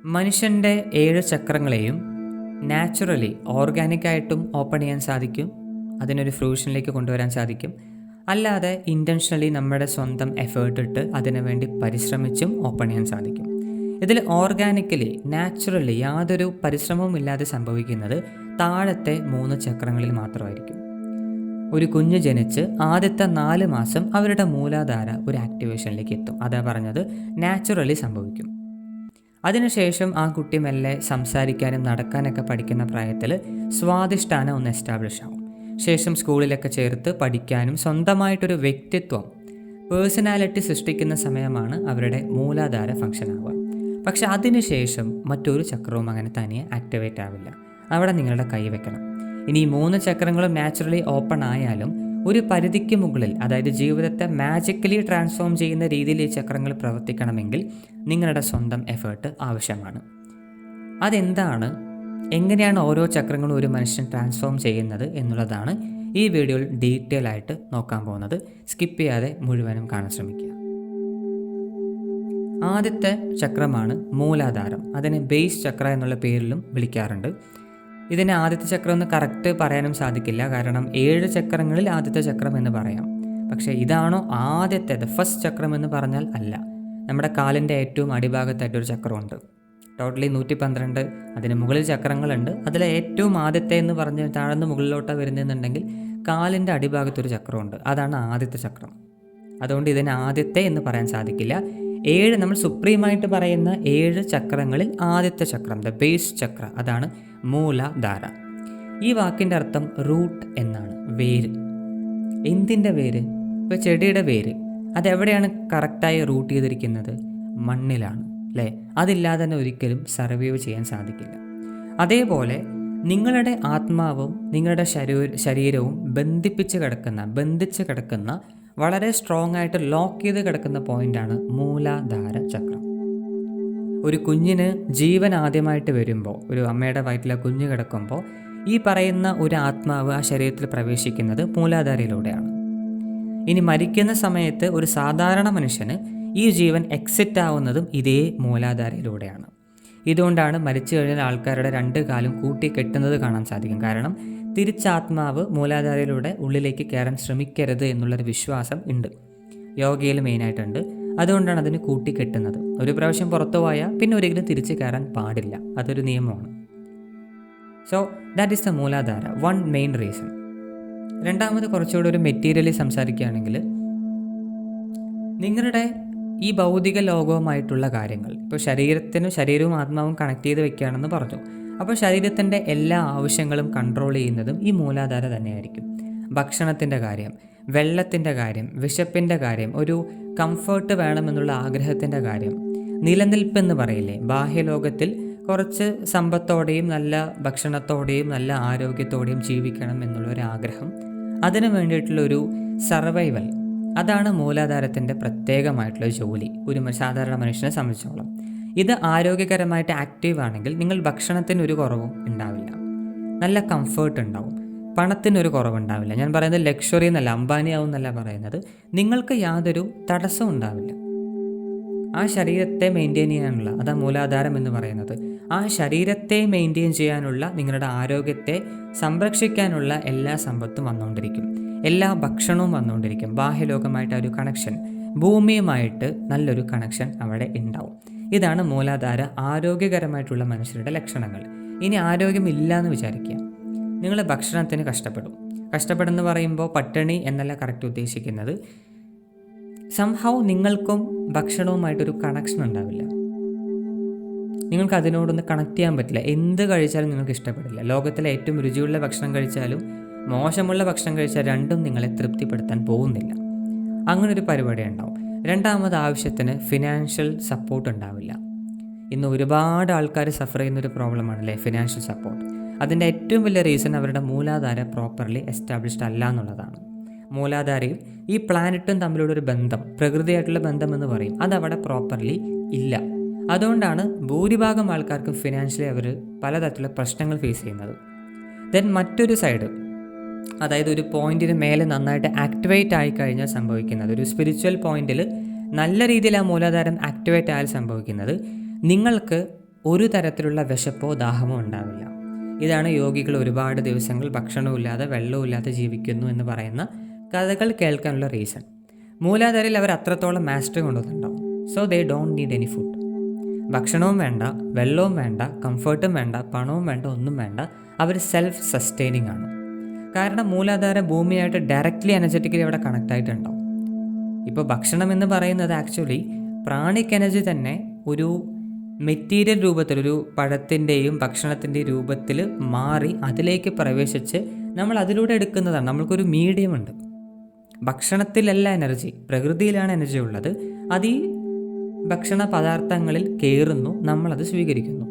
മനുഷ്യൻ്റെ 7 ചക്രങ്ങളെയും naturally ഓർഗാനിക്കായിട്ടും open ചെയ്യാൻ സാധിക്കും. അതിനൊരു ഫ്രൂഷനിലേക്ക് കൊണ്ടുവരാൻ സാധിക്കും. അല്ലാതെ ഇൻറ്റൻഷനലി നമ്മുടെ സ്വന്തം എഫേർട്ട് ഇട്ട് അതിനു വേണ്ടി പരിശ്രമിച്ചും ഓപ്പൺ ചെയ്യാൻ സാധിക്കും. ഇതിൽ ഓർഗാനിക്കലി നാച്ചുറലി യാതൊരു പരിശ്രമവും ഇല്ലാതെ സംഭവിക്കുന്നത് താഴത്തെ 3 ചക്രങ്ങളിൽ മാത്രമായിരിക്കും. ഒരു കുഞ്ഞ് ജനിച്ച് ആദ്യത്തെ 4 മാസം അവരുടെ മൂലാധാര ഒരു ആക്ടിവേഷനിലേക്ക് എത്തും. അതാ പറഞ്ഞത് നാച്ചുറലി സംഭവിക്കും. അതിനുശേഷം ആ കുട്ടി മെല്ലെ സംസാരിക്കാനും നടക്കാനൊക്കെ പഠിക്കുന്ന പ്രായത്തിൽ സ്വാധിഷ്ഠാനം ഒന്ന് എസ്റ്റാബ്ലിഷ് ആവും. ശേഷം സ്കൂളിലൊക്കെ ചേർത്ത് പഠിക്കാനും സ്വന്തമായിട്ടൊരു വ്യക്തിത്വം പേഴ്സണാലിറ്റി സൃഷ്ടിക്കുന്ന സമയമാണ് അവരുടെ മൂലാധാര ഫംഗ്ഷൻ ആവുക. പക്ഷെ അതിനുശേഷം മറ്റൊരു ചക്രവും അങ്ങനെ തനിയെ ആക്ടിവേറ്റ് ആവില്ല. അവിടെ നിങ്ങളുടെ കൈ വെക്കണം. ഇനി ഈ 3 ചക്രങ്ങളും നാച്ചുറലി ഓപ്പൺ ആയാലും ഒരു പരിധിക്ക് മുകളിൽ, അതായത് ജീവിതത്തെ മാജിക്കലി ട്രാൻസ്ഫോം ചെയ്യുന്ന രീതിയിൽ ഈ ചക്രങ്ങൾ പ്രവർത്തിക്കണമെങ്കിൽ നിങ്ങളുടെ സ്വന്തം എഫേർട്ട് ആവശ്യമാണ്. അതെന്താണ്, എങ്ങനെയാണ് ഓരോ ചക്രങ്ങളും ഒരു മനുഷ്യൻ ട്രാൻസ്ഫോം ചെയ്യുന്നത് എന്നുള്ളതാണ് ഈ വീഡിയോയിൽ ഡീറ്റെയിൽ ആയിട്ട് നോക്കാൻ പോകുന്നത്. സ്കിപ്പ് ചെയ്യാതെ മുഴുവനും കാണാൻ ശ്രമിക്കുക. ആദ്യത്തെ ചക്രമാണ് മൂലാധാരം. അതിനെ ബേസ് ചക്ര എന്നുള്ള പേരിലും വിളിക്കാറുണ്ട്. ഇതിനെ ആദ്യത്തെ ചക്രം എന്ന് കറക്റ്റ് പറയാനും സാധിക്കില്ല, കാരണം 7 ചക്രങ്ങളിൽ ആദ്യത്തെ ചക്രം എന്ന് പറയാം. പക്ഷേ ഇതാണോ ആദ്യത്തെ ഫസ്റ്റ് ചക്രം എന്ന് പറഞ്ഞാൽ അല്ല. നമ്മുടെ കാലിൻ്റെ ഏറ്റവും അടിഭാഗത്തായിട്ടൊരു ചക്രമുണ്ട്. ടോട്ടലി 112 അതിന് മുകളിൽ ചക്രങ്ങളുണ്ട്. അതിൽ ഏറ്റവും ആദ്യത്തെ എന്ന് പറഞ്ഞ് താഴ്ന്ന് മുകളിലോട്ട് വരുന്നതെന്നുണ്ടെങ്കിൽ കാലിൻ്റെ അടിഭാഗത്തൊരു ചക്രമുണ്ട്. അതാണ് ആദ്യത്തെ ചക്രം. അതുകൊണ്ട് ഇതിന് ആദ്യത്തെ എന്ന് പറയാൻ സാധിക്കില്ല. 7 നമ്മൾ സുപ്രീമായിട്ട് പറയുന്ന 7 ചക്രങ്ങളിൽ ആദ്യത്തെ ചക്രം, ദ ബേസ് ചക്ര, അതാണ് മൂലാധാര. ഈ വാക്കിൻ്റെ അർത്ഥം റൂട്ട് എന്നാണ്, വേര്. എന്തിൻ്റെ വേര്? ഇപ്പോൾ ചെടിയുടെ വേര് അതെവിടെയാണ് കറക്റ്റായി റൂട്ട് ചെയ്തിരിക്കുന്നത്? മണ്ണിലാണ്, അല്ലേ? അതില്ലാതെ തന്നെ ഒരിക്കലും സർവൈവ് ചെയ്യാൻ സാധിക്കില്ല. അതേപോലെ നിങ്ങളുടെ ആത്മാവും നിങ്ങളുടെ ശരീരവും ബന്ധിച്ച് കിടക്കുന്ന വളരെ സ്ട്രോങ് ആയിട്ട് ലോക്ക് ചെയ്ത് കിടക്കുന്ന പോയിൻ്റാണ് മൂലാധാര ചക്രം. ഒരു കുഞ്ഞിന് ജീവൻ ആദ്യമായിട്ട് വരുമ്പോൾ, ഒരു അമ്മയുടെ വയറ്റിലെ കുഞ്ഞ് കിടക്കുമ്പോൾ ഈ പറയുന്ന ഒരു ആത്മാവ് ആ ശരീരത്തിൽ പ്രവേശിക്കുന്നത് മൂലാധാരയിലൂടെയാണ്. ഇനി മരിക്കുന്ന സമയത്ത് ഒരു സാധാരണ മനുഷ്യന് ഈ ജീവൻ എക്സിറ്റ് ആവുന്നതും ഇതേ മൂലാധാരയിലൂടെയാണ്. ഇതുകൊണ്ടാണ് മരിച്ചു കഴിഞ്ഞാൽ ആൾക്കാരുടെ 2 കാലും കൂട്ടി കെട്ടുന്നത് കാണാൻ സാധിക്കും. കാരണം തിരിച്ചാത്മാവ് മൂലാധാരയിലൂടെ ഉള്ളിലേക്ക് കയറാൻ ശ്രമിക്കരുത് എന്നുള്ളൊരു വിശ്വാസം ഉണ്ട്, യോഗയിൽ മെയിനായിട്ടുണ്ട്. അതുകൊണ്ടാണ് അതിന് കൂട്ടിക്കെട്ടുന്നത്. ഒരു പ്രാവശ്യം പുറത്തു പോയാൽ പിന്നെ ഒരിക്കലും തിരിച്ച് കയറാൻ പാടില്ല, അതൊരു നിയമമാണ്. So that is the Muladhara, one main reason. രണ്ടാമത് കുറച്ചുകൂടി ഒരു മെറ്റീരിയലി സംസാരിക്കുകയാണെങ്കിൽ, നിങ്ങളുടെ ഈ ഭൗതിക ലോകവുമായിട്ടുള്ള കാര്യങ്ങൾ, ഇപ്പോൾ ശരീരവും ആത്മാവും കണക്ട് ചെയ്ത് വെക്കുകയാണെന്ന് പറഞ്ഞു. അപ്പോൾ ശരീരത്തിൻ്റെ എല്ലാ ആവശ്യങ്ങളും കൺട്രോൾ ചെയ്യുന്നതും ഈ മൂലാധാര തന്നെയായിരിക്കും. ഭക്ഷണത്തിൻ്റെ കാര്യം, വെള്ളത്തിൻ്റെ കാര്യം, വിശപ്പിൻ്റെ കാര്യം, ഒരു കംഫർട്ട് വേണമെന്നുള്ള ആഗ്രഹത്തിൻ്റെ കാര്യം, നിലനിൽപ്പെന്ന് പറയില്ലേ, ബാഹ്യലോകത്തിൽ കുറച്ച് സമ്പത്തോടെയും നല്ല ഭക്ഷണത്തോടെയും നല്ല ആരോഗ്യത്തോടെയും ജീവിക്കണം എന്നുള്ളൊരു ആഗ്രഹം, അതിനു വേണ്ടിയിട്ടുള്ളൊരു സർവൈവൽ, അതാണ് മൂലാധാരത്തിൻ്റെ പ്രത്യേകമായിട്ടുള്ള ജോലി ഒരു സാധാരണ മനുഷ്യനെ സംബന്ധിച്ചോളം. ഇത് ആരോഗ്യകരമായിട്ട് ആക്റ്റീവ് ആണെങ്കിൽ നിങ്ങൾ ഭക്ഷണത്തിന് ഒരു കുറവും ഉണ്ടാവില്ല, നല്ല കംഫേർട്ട് ഉണ്ടാവും, പണത്തിനൊരു കുറവുണ്ടാവില്ല. ഞാൻ പറയുന്നത് ലക്ഷറി എന്നല്ല, അംബാനി ആവും എന്നല്ല പറയുന്നത്. നിങ്ങൾക്ക് യാതൊരു തടസ്സവും ഉണ്ടാവില്ല. ആ ശരീരത്തെ മെയിൻറ്റെയിൻ ചെയ്യാനുള്ള, അതാ മൂലാധാരം എന്ന് പറയുന്നത്, ആ ശരീരത്തെ മെയിൻറ്റെയിൻ ചെയ്യാനുള്ള, നിങ്ങളുടെ ആരോഗ്യത്തെ സംരക്ഷിക്കാനുള്ള എല്ലാ സമ്പത്തും വന്നുകൊണ്ടിരിക്കും, എല്ലാ ഭക്ഷണവും വന്നുകൊണ്ടിരിക്കും. ബാഹ്യലോകമായിട്ട് ഒരു കണക്ഷൻ, ഭൂമിയുമായിട്ട് നല്ലൊരു കണക്ഷൻ അവിടെ ഉണ്ടാവും. ഇതാണ് മൂലാധാര ആരോഗ്യകരമായിട്ടുള്ള മനുഷ്യരുടെ ലക്ഷണങ്ങൾ. ഇനി ആരോഗ്യമില്ല എന്ന് വിചാരിക്കുക, നിങ്ങൾ ഭക്ഷണത്തിന് കഷ്ടപ്പെടുമെന്ന് പറയുമ്പോൾ പട്ടിണി എന്നല്ല കറക്റ്റ് ഉദ്ദേശിക്കുന്നത്. സംഹൗ നിങ്ങൾക്കും ഭക്ഷണവുമായിട്ടൊരു കണക്ഷൻ ഉണ്ടാവില്ല, നിങ്ങൾക്ക് അതിനോടൊന്ന് കണക്ട് ചെയ്യാൻ പറ്റില്ല. എന്ത് കഴിച്ചാലും നിങ്ങൾക്ക് ഇഷ്ടപ്പെടില്ല. ലോകത്തിലെ ഏറ്റവും രുചിയുള്ള ഭക്ഷണം കഴിച്ചാലും മോശമുള്ള ഭക്ഷണം കഴിച്ചാൽ രണ്ടും നിങ്ങളെ തൃപ്തിപ്പെടുത്താൻ പോകുന്നില്ല. അങ്ങനൊരു പരിപാടി ഉണ്ടാവും. രണ്ടാമത്, ആവശ്യത്തിന് ഫിനാൻഷ്യൽ സപ്പോർട്ട് ഉണ്ടാവില്ല. ഇന്ന് ഒരുപാട് ആൾക്കാർ സഫർ ചെയ്യുന്നൊരു പ്രോബ്ലമാണല്ലേ ഫിനാൻഷ്യൽ സപ്പോർട്ട്. അതിൻ്റെ ഏറ്റവും വലിയ റീസൺ അവരുടെ മൂലാധാര പ്രോപ്പർലി എസ്റ്റാബ്ലിഷ്ഡ് അല്ല എന്നുള്ളതാണ്. മൂലാധാരയും ഈ പ്ലാനറ്റും തമ്മിലുള്ളൊരു ബന്ധം, പ്രകൃതിയായിട്ടുള്ള ബന്ധം എന്ന് പറയും, അതവിടെ പ്രോപ്പർലി ഇല്ല. അതുകൊണ്ടാണ് ഭൂരിഭാഗം ആൾക്കാർക്കും ഫിനാൻഷ്യലി അവർ പലതരത്തിലുള്ള പ്രശ്നങ്ങൾ ഫേസ് ചെയ്യുന്നത്. ദെൻ മറ്റൊരു സൈഡ്, അതായത് ഒരു പോയിന്റിന് മേലെ നന്നായിട്ട് ആക്ടിവേറ്റ് ആയിക്കഴിഞ്ഞാൽ സംഭവിക്കുന്നത്, ഒരു സ്പിരിച്വൽ പോയിന്റിൽ നല്ല രീതിയിൽ ആ മൂലാധാരം ആക്ടിവേറ്റ് ആയാൽ സംഭവിക്കുന്നത്, നിങ്ങൾക്ക് ഒരു തരത്തിലുള്ള വിശപ്പോ ദാഹമോ ഉണ്ടാവില്ല. ഇതാണ് യോഗികൾ ഒരുപാട് ദിവസങ്ങൾ ഭക്ഷണമില്ലാതെ വെള്ളമില്ലാതെ ജീവിക്കുന്നു എന്ന് പറയുന്ന കഥകൾ കേൾക്കാനുള്ള റീസൺ. മൂലാധാരയിൽ അവർ അത്രത്തോളം മാസ്റ്ററി കൊണ്ടുവന്നിട്ടുണ്ടാവും. So they don't need any food. ഭക്ഷണവും വേണ്ട, വെള്ളവും വേണ്ട, കംഫർട്ടും വേണ്ട, പണവും വേണ്ട, ഒന്നും വേണ്ട. അവർ സെൽഫ് സസ്റ്റെയിനിങ് ആണ്. കാരണം മൂലാധാര ഭൂമിയായിട്ട് ഡയറക്റ്റ്ലി എനർജറ്റിക്കലി അവിടെ കണക്റ്റ് ആയിട്ടുണ്ടാവും. ഇപ്പോൾ ഭക്ഷണം എന്ന് പറയുന്നത് ആക്ച്വലി പ്രാണിക് എനർജി തന്നെ ഒരു മെറ്റീരിയൽ രൂപത്തിൽ, ഒരു പഴത്തിൻ്റെയും ഭക്ഷണത്തിൻ്റെയും രൂപത്തിൽ മാറി അതിലേക്ക് പ്രവേശിച്ച് നമ്മൾ അതിലൂടെ എടുക്കുന്നതാണ്. നമ്മൾക്കൊരു മീഡിയം ഉണ്ട്. ഭക്ഷണത്തിലല്ല എനർജി, പ്രകൃതിയിലാണ് എനർജി ഉള്ളത്. അത് ഈ ഭക്ഷണ പദാർത്ഥങ്ങളിൽ കയറുന്നു, നമ്മളത് സ്വീകരിക്കുന്നു.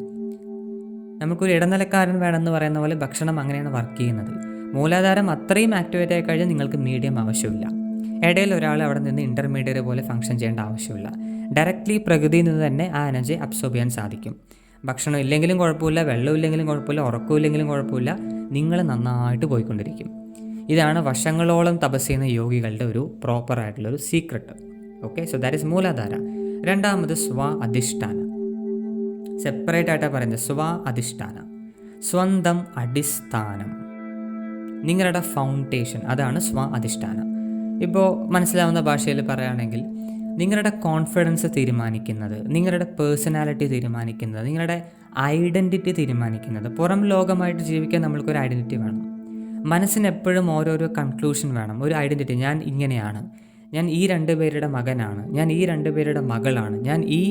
നമുക്കൊരു ഇടനിലക്കാരൻ വേണമെന്ന് പറയുന്ന പോലെ ഭക്ഷണം അങ്ങനെയാണ് വർക്ക് ചെയ്യുന്നത്. മൂലാധാരം അത്രയും ആക്ടിവേറ്റ് ആയി കഴിഞ്ഞാൽ നിങ്ങൾക്ക് മീഡിയം ആവശ്യമില്ല. ഇടയിൽ ഒരാൾ അവിടെ നിന്ന് ഇൻ്റർമീഡിയറ്റ് പോലെ ഫംഗ്ഷൻ ചെയ്യേണ്ട ആവശ്യമില്ല. ഡയറക്റ്റ്ലി പ്രകൃതിയിൽ നിന്ന് തന്നെ ആ എനർജി അബ്സോർബ് ചെയ്യാൻ സാധിക്കും. ഭക്ഷണം ഇല്ലെങ്കിലും കുഴപ്പമില്ല, വെള്ളം ഇല്ലെങ്കിലും കുഴപ്പമില്ല, ഉറക്കമില്ലെങ്കിലും കുഴപ്പമില്ല, നിങ്ങൾ നന്നായിട്ട് പോയിക്കൊണ്ടിരിക്കും. ഇതാണ് വർഷങ്ങളോളം തപസ് ചെയ്യുന്ന യോഗികളുടെ ഒരു പ്രോപ്പർ ആയിട്ടുള്ളൊരു secret. Okay, so that is Muladhara. രണ്ടാമത് സ്വ അധിഷ്ഠാന. സെപ്പറേറ്റ് ആയിട്ടാണ് പറയുന്നത്. സ്വ അധിഷ്ഠാന, സ്വന്തം അടിസ്ഥാനം, നിങ്ങളുടെ ഫൗണ്ടേഷൻ, അതാണ് സ്വ അധിഷ്ഠാനം. ഇപ്പോൾ മനസ്സിലാവുന്ന ഭാഷയിൽ പറയുകയാണെങ്കിൽ നിങ്ങളുടെ കോൺഫിഡൻസ് തീരുമാനിക്കുന്നത്, നിങ്ങളുടെ പേഴ്സണാലിറ്റി തീരുമാനിക്കുന്നത്, നിങ്ങളുടെ ഐഡൻറ്റിറ്റി തീരുമാനിക്കുന്നത്. പുറം ലോകമായിട്ട് ജീവിക്കാൻ നമ്മൾക്കൊരു ഐഡൻറ്റിറ്റി വേണം. മനസ്സിന് എപ്പോഴും ഓരോരോ കൺക്ലൂഷൻ വേണം, ഒരു ഐഡൻറ്റിറ്റി. ഞാൻ ഇങ്ങനെയാണ്, ഞാൻ ഈ 2 പേരുടെ മകനാണ്, ഞാൻ ഈ 2 പേരുടെ മകളാണ്, ഞാൻ ഈ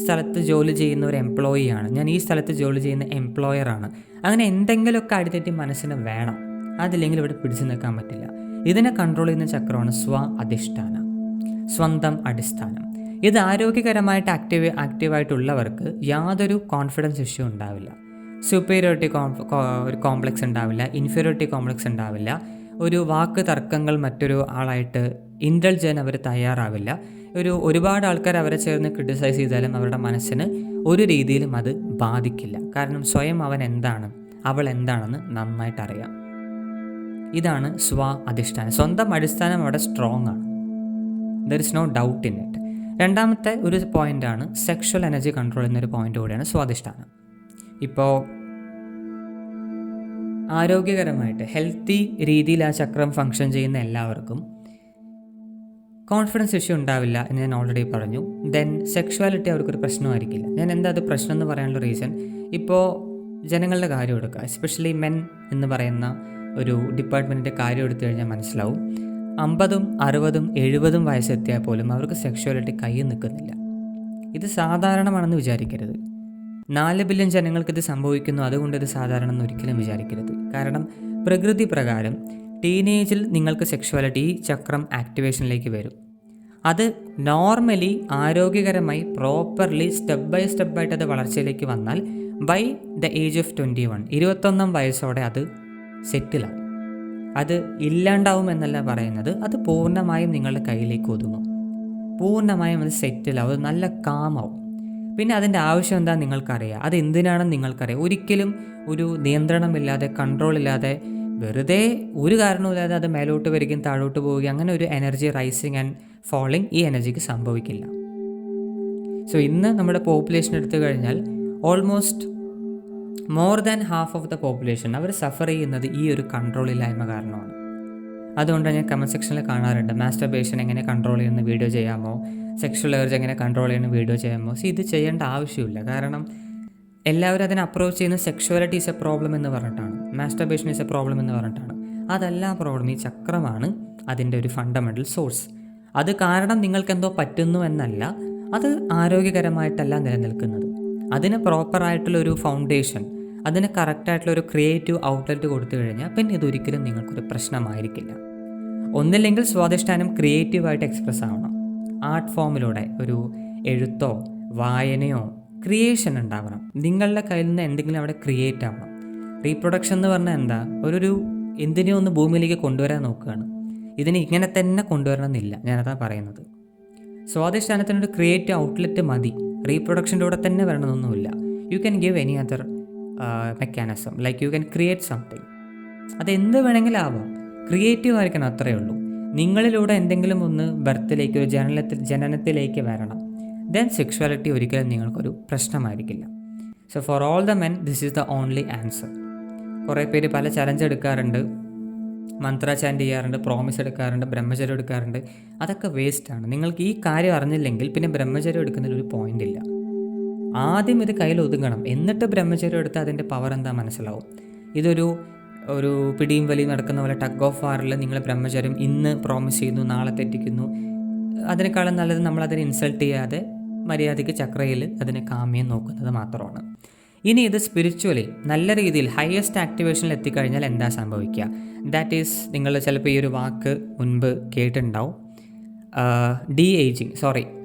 സ്ഥലത്ത് ജോലി ചെയ്യുന്ന ഒരു എംപ്ലോയിയാണ്, ഞാൻ ഈ സ്ഥലത്ത് ജോലി ചെയ്യുന്ന എംപ്ലോയറാണ്. അങ്ങനെ എന്തെങ്കിലുമൊക്കെ ഐഡൻറ്റിറ്റി മനസ്സിന് വേണം. അതില്ലെങ്കിൽ ഇവിടെ പിടിച്ചു നിൽക്കാൻ പറ്റില്ല. ഇതിനെ കൺട്രോൾ ചെയ്യുന്ന ചക്രമാണ് സ്വ അധിഷ്ഠാന, സ്വന്തം അടിസ്ഥാനം. ഇത് ആരോഗ്യകരമായിട്ട് ആക്റ്റീവായിട്ടുള്ളവർക്ക് യാതൊരു കോൺഫിഡൻസ് ഇഷ്യൂ ഉണ്ടാവില്ല. സുപ്പീരിയോറിറ്റി ഒരു കോംപ്ലക്സ് ഉണ്ടാവില്ല, ഇൻഫീരിയോറിറ്റി കോംപ്ലക്സ് ഉണ്ടാവില്ല. ഒരു വാക്ക് തർക്കങ്ങൾ മറ്റൊരു ആളായിട്ട് ഇൻഡൾജ് ചെയ്യാൻ അവർ തയ്യാറാവില്ല. ഒരുപാട് ആൾക്കാർ അവരെ ചേർന്ന് ക്രിട്ടിസൈസ് ചെയ്താലും അവരുടെ മനസ്സിന് ഒരു രീതിയിലും അത് ബാധിക്കില്ല. കാരണം സ്വയം അവൻ എന്താണ്, അവൾ എന്താണെന്ന് നന്നായിട്ട് അറിയാം. ഇതാണ് സ്വ അധിഷ്ഠാനം. സ്വന്തം അടിസ്ഥാനം അവിടെ സ്ട്രോങ് ആണ്. There is no doubt in it. രണ്ടാമത്തെ ഒരു പോയിൻ്റാണ് സെക്ഷൽ എനർജി കൺട്രോൾ എന്നൊരു പോയിൻ്റ് കൂടിയാണ് സ്വാധിഷ്ഠാനം. ഇപ്പോൾ ആരോഗ്യകരമായിട്ട് ഹെൽത്തി രീതിയിൽ ആ ചക്രം ഫങ്ഷൻ ചെയ്യുന്ന എല്ലാവർക്കും കോൺഫിഡൻസ് ഇഷ്യൂ ഉണ്ടാവില്ല എന്ന് ഞാൻ ഓൾറെഡി പറഞ്ഞു. ദെൻ സെക്ഷുവാലിറ്റി അവർക്കൊരു പ്രശ്നമായിരിക്കില്ല. ഞാൻ എന്താ അത് പ്രശ്നം എന്ന് പറയാനുള്ള റീസൺ, ഇപ്പോൾ ജനങ്ങളുടെ കാര്യം എടുക്കുക, എസ്പെഷ്യലി മെൻ എന്ന് പറയുന്ന ഒരു ഡിപ്പാർട്ട്മെൻറ്റിൻ്റെ കാര്യം എടുത്തു കഴിഞ്ഞാൽ മനസ്സിലാവും. 50, 60, 70 വയസ്സെത്തിയാൽ പോലും അവർക്ക് സെക്ഷുവാലിറ്റി കയ്യിൽ നിൽക്കുന്നില്ല. ഇത് സാധാരണമാണെന്ന് വിചാരിക്കരുത്. 4 ബില്യൺ ജനങ്ങൾക്ക് ഇത് സംഭവിക്കുന്നു, അതുകൊണ്ട് ഇത് സാധാരണ എന്ന് ഒരിക്കലും വിചാരിക്കരുത്. കാരണം പ്രകൃതി പ്രകാരം ടീനേജിൽ നിങ്ങൾക്ക് സെക്ഷുവാലിറ്റി ഈ ചക്രം ആക്ടിവേഷനിലേക്ക് വരും. അത് നോർമലി ആരോഗ്യകരമായി പ്രോപ്പർലി സ്റ്റെപ്പ് ബൈ സ്റ്റെപ്പായിട്ട് അത് വളർച്ചയിലേക്ക് വന്നാൽ ബൈ ദ ഏജ് ഓഫ് 21, 21 വയസ്സോടെ അത് സെറ്റിലാവും. അത് ഇല്ലാണ്ടാവും എന്നല്ല പറയുന്നത്, അത് പൂർണ്ണമായും നിങ്ങളുടെ കയ്യിലേക്ക് ഒതുങ്ങും. പൂർണ്ണമായും അത് സെറ്റിലാവും, അത് നല്ല കാമാവും. പിന്നെ അതിൻ്റെ ആവശ്യം എന്താ നിങ്ങൾക്കറിയാം, അത് എന്തിനാണെന്ന് നിങ്ങൾക്കറിയാം. ഒരിക്കലും ഒരു നിയന്ത്രണമില്ലാതെ കൺട്രോളില്ലാതെ വെറുതെ ഒരു കാരണവുമില്ലാതെ അത് മേലോട്ട് വരികയും താഴോട്ട് പോവുകയും അങ്ങനെ ഒരു എനർജി റൈസിങ് ആൻഡ് ഫോളിങ് ഈ എനർജിക്ക് സംഭവിക്കില്ല. സോ ഇന്ന് നമ്മുടെ പോപ്പുലേഷൻ എടുത്തു കഴിഞ്ഞാൽ almost more than half of the population അവർ സഫർ ചെയ്യുന്നത് ഈ ഒരു കൺട്രോൾ ഇല്ലായ്മ കാരണമാണ്. അതുകൊണ്ട് ഞാൻ കമൻറ്റ് സെക്ഷനിൽ കാണാറുണ്ട്, മാസ്റ്റർബേഷൻ എങ്ങനെ കൺട്രോൾ ചെയ്യുന്ന വീഡിയോ ചെയ്യാമോ, സെക്ഷൽ ഏർജ് എങ്ങനെ കൺട്രോൾ ചെയ്യുന്ന വീഡിയോ ചെയ്യാമോ. ഇത് ചെയ്യേണ്ട ആവശ്യമില്ല. കാരണം എല്ലാവരും അതിനെ അപ്രോച്ച് ചെയ്യുന്ന സെക്ഷുവാലിറ്റി ഈസ് എ പ്രോബ്ലം എന്ന് പറഞ്ഞിട്ടാണ്, മാസ്റ്റർബേഷൻ ഈസ് എ പ്രോബ്ലം എന്ന് പറഞ്ഞിട്ടാണ്. അതല്ല പ്രോബ്ലം, ഈ ചക്രമാണ് അതിൻ്റെ ഒരു ഫണ്ടമെൻ്റൽ സോഴ്സ്. അത് കാരണം നിങ്ങൾക്കെന്തോ പറ്റുന്നു എന്നല്ല, അത് ആരോഗ്യകരമായിട്ടല്ല നിലനിൽക്കുന്നത്. അതിന് പ്രോപ്പറായിട്ടുള്ളൊരു ഫൗണ്ടേഷൻ, അതിന് കറക്റ്റായിട്ടുള്ളൊരു ക്രിയേറ്റീവ് ഔട്ട്ലെറ്റ് കൊടുത്തു കഴിഞ്ഞാൽ പിന്നെ ഇതൊരിക്കലും നിങ്ങൾക്കൊരു പ്രശ്നമായിരിക്കില്ല. ഒന്നില്ലെങ്കിൽ സ്വാധിഷ്ഠാനം ക്രിയേറ്റീവായിട്ട് എക്സ്പ്രസ് ആവണം. ആർട്ട് ഫോമിലൂടെ ഒരു എഴുത്തോ വായനയോ ക്രിയേഷൻ ഉണ്ടാവണം. നിങ്ങളുടെ കയ്യിൽ നിന്ന് എന്തെങ്കിലും അവിടെ ക്രിയേറ്റ് ആവണം. റീപ്രൊഡക്ഷൻ എന്ന് പറഞ്ഞാൽ എന്താ, ഒരു എന്തിനെയോ ഒന്ന് ഭൂമിയിലേക്ക് കൊണ്ടുവരാൻ നോക്കുകയാണ്. ഇതിനെ ഇങ്ങനെ തന്നെ കൊണ്ടുവരണമെന്നില്ല, ഞാനതാ പറയുന്നത്. സ്വാധിഷ്ഠാനത്തിനൊരു ക്രിയേറ്റീവ് ഔട്ട്ലെറ്റ് മതി. റീപ്രൊഡക്ഷൻ്റെ കൂടെ തന്നെ വരണമെന്നൊന്നുമില്ല. You can give any other mechanism, like you can create something. അതെന്ത് വേണമെങ്കിലും ആവാം, ക്രിയേറ്റീവ് ആയിരിക്കണം, അത്രയേ ഉള്ളൂ. നിങ്ങളിലൂടെ എന്തെങ്കിലും ഒന്ന് ബർത്തിലേക്ക്, ഒരു ജനനത്തിലേക്ക് വരണം. ദെൻ സെക്ഷുവാലിറ്റി ഒരിക്കലും നിങ്ങൾക്കൊരു പ്രശ്നമായിരിക്കില്ല. So for all the men this is the only answer. കുറേ പേര് പല ചലഞ്ച് എടുക്കാറുണ്ട്, മന്ത്ര ചാൻറ്റ് ചെയ്യാറുണ്ട്, പ്രോമിസ് എടുക്കാറുണ്ട്, ബ്രഹ്മചര്യം എടുക്കാറുണ്ട്. അതൊക്കെ വേസ്റ്റാണ്. നിങ്ങൾക്ക് ഈ കാര്യം അറിഞ്ഞില്ലെങ്കിൽ പിന്നെ ബ്രഹ്മചര്യം എടുക്കുന്നതിൽ ഒരു പോയിൻ്റ് ഇല്ല. ആദ്യം ഇത് കയ്യിൽ ഒതുങ്ങണം, എന്നിട്ട് ബ്രഹ്മചര്യം എടുത്ത് അതിൻ്റെ പവർ എന്താ മനസ്സിലാവും. ഇതൊരു പിടിയും വലിയും നടക്കുന്ന പോലെ ടഗ് ഓഫ് വാറിൽ നിങ്ങൾ ബ്രഹ്മചര്യം ഇന്ന് പ്രോമിസ് ചെയ്യുന്നു, നാളെ തെറ്റിക്കുന്നു. അതിനേക്കാളും നല്ലത് നമ്മളതിനെ ഇൻസൾട്ട് ചെയ്യാതെ മര്യാദയ്ക്ക് ചക്രയിൽ അതിനെ കാമ്യം നോക്കുന്നത് മാത്രമാണ്. ഇനി ഇത് സ്പിരിച്വലി നല്ല രീതിയിൽ ഹയസ്റ്റ് ആക്ടിവേഷനിൽ എത്തിക്കഴിഞ്ഞാൽ എന്താ സംഭവിക്കുക? ദാറ്റ് ഈസ്, നിങ്ങൾ ചിലപ്പോൾ ഈ ഒരു വാക്ക് മുൻപ് കേട്ടിട്ടുണ്ടാവും,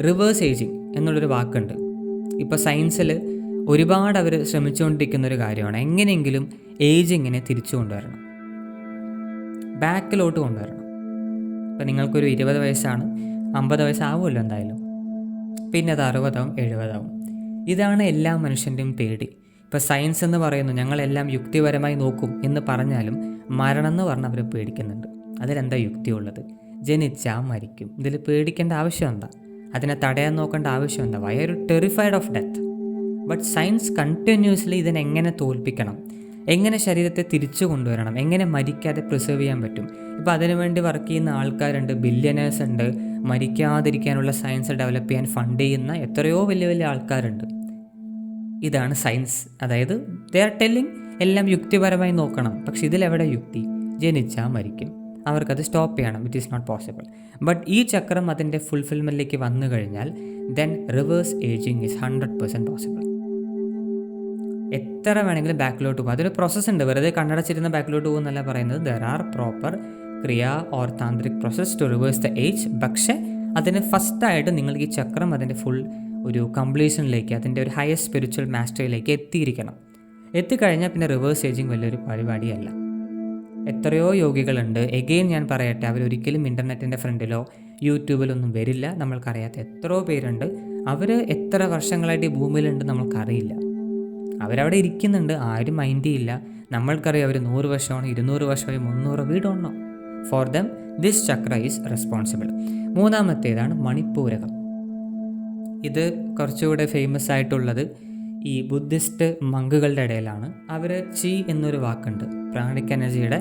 റിവേഴ്സ് ഏജിങ് എന്നുള്ളൊരു വാക്കുണ്ട്. ഇപ്പോൾ സയൻസിൽ ഒരുപാട് അവർ ശ്രമിച്ചുകൊണ്ടിരിക്കുന്നൊരു കാര്യമാണ്, എങ്ങനെയെങ്കിലും ഏജിങ്ങിനെ തിരിച്ചു കൊണ്ടുവരണം, ബാക്കിലോട്ട് കൊണ്ടുവരണം. ഇപ്പോൾ നിങ്ങൾക്കൊരു 20 വയസ്സാണ്, 50 വയസ്സാവുമല്ലോ എന്തായാലും, പിന്നെ അത് 60 ആവും, 70 ആവും. ഇതാണ് എല്ലാ മനുഷ്യൻ്റെയും പേടി. ഇപ്പോൾ സയൻസ് എന്ന് പറയുന്നു ഞങ്ങളെല്ലാം യുക്തിപരമായി നോക്കും എന്ന് പറഞ്ഞാലും മരണം എന്ന് പറഞ്ഞാൽ അവർ പേടിക്കുന്നുണ്ട്. അതിലെന്താ യുക്തിയുള്ളത്? ജനിച്ചാൽ മരിക്കും, ഇതിൽ പേടിക്കേണ്ട ആവശ്യം എന്താ? അതിനെ തടയാൻ നോക്കേണ്ട ആവശ്യം എന്താ? Why are you terrified of death? But science continuously ഇതിനെങ്ങനെ തോൽപ്പിക്കണം, എങ്ങനെ ശരീരത്തെ തിരിച്ചു കൊണ്ടുവരണം, എങ്ങനെ മരിക്കാതെ പ്രിസർവ് ചെയ്യാൻ പറ്റും. ഇപ്പോൾ അതിനുവേണ്ടി വർക്ക് ചെയ്യുന്ന ആൾക്കാരുണ്ട്, ബില്യനേഴ്സ് ഉണ്ട്, മരിക്കാതിരിക്കാനുള്ള സയൻസ് ഡെവലപ്പ് ചെയ്യാൻ ഫണ്ട് ചെയ്യുന്ന എത്രയോ വലിയ വലിയ ആൾക്കാരുണ്ട്. ഇതാണ് സയൻസ്. അതായത് ദേ ആർ ടെല്ലിങ് എല്ലാം യുക്തിപരമായി നോക്കണം. പക്ഷെ ഇതിലെവിടെ യുക്തി? ജനിച്ചാൽ മരിക്കും, അവർക്കത് സ്റ്റോപ്പ് ചെയ്യണം. It is not possible. But ഈ ചക്രം അതിൻ്റെ ഫുൾഫിൽമെൻറ്റിലേക്ക് വന്നു കഴിഞ്ഞാൽ then reverse ageing is 100% possible. എത്ര വേണമെങ്കിലും ബാക്കിലോട്ട് പോകും. അതൊരു പ്രോസസ്സ് ഉണ്ട്. വെറുതെ കണ്ണടച്ചിരുന്ന ബാക്കിലോട്ട് പോകുന്നല്ല പറയുന്നത്. There are proper kriya or tantric process to reverse the age. പക്ഷേ അതിന് ഫസ്റ്റായിട്ട് നിങ്ങൾക്ക് ഈ ചക്രം അതിൻ്റെ ഫുൾ ഒരു കംപ്ലീഷനിലേക്ക്, അതിൻ്റെ ഒരു ഹയസ്റ്റ് സ്പിരിച്വൽ മാസ്റ്ററിയിലേക്ക് എത്തിയിരിക്കണം. എത്തിക്കഴിഞ്ഞാൽ പിന്നെ റിവേഴ്സ് ഏജിങ് വലിയൊരു പരിപാടിയല്ല. എത്രയോ യോഗികളുണ്ട്. എഗെയിൻ ഞാൻ പറയട്ടെ, അവരൊരിക്കലും ഇൻ്റർനെറ്റിൻ്റെ ഫ്രണ്ടിലോ യൂട്യൂബിലൊന്നും വരില്ല. നമ്മൾക്കറിയാത്ത എത്രയോ പേരുണ്ട്. അവർ എത്ര വർഷങ്ങളായിട്ട് ഈ ഭൂമിയിലുണ്ട് നമ്മൾക്കറിയില്ല. അവരവിടെ ഇരിക്കുന്നുണ്ട്, ആരും മൈൻഡ് ചെയ്യില്ല. നമ്മൾക്കറിയാം അവർ 100 വർഷമാണ്, 200 വർഷമായി, 300. We don't know. For them this chakra is responsible. മൂന്നാമത്തേതാണ് മണിപ്പൂരകം. ഇത് കുറച്ചുകൂടെ ഫേമസ് ആയിട്ടുള്ളത് ഈ ബുദ്ധിസ്റ്റ് മങ്കുകളുടെ ഇടയിലാണ്. അവർ ചി എന്നൊരു വാക്കുണ്ട്, പ്രാണിക് എനർജിയുടെ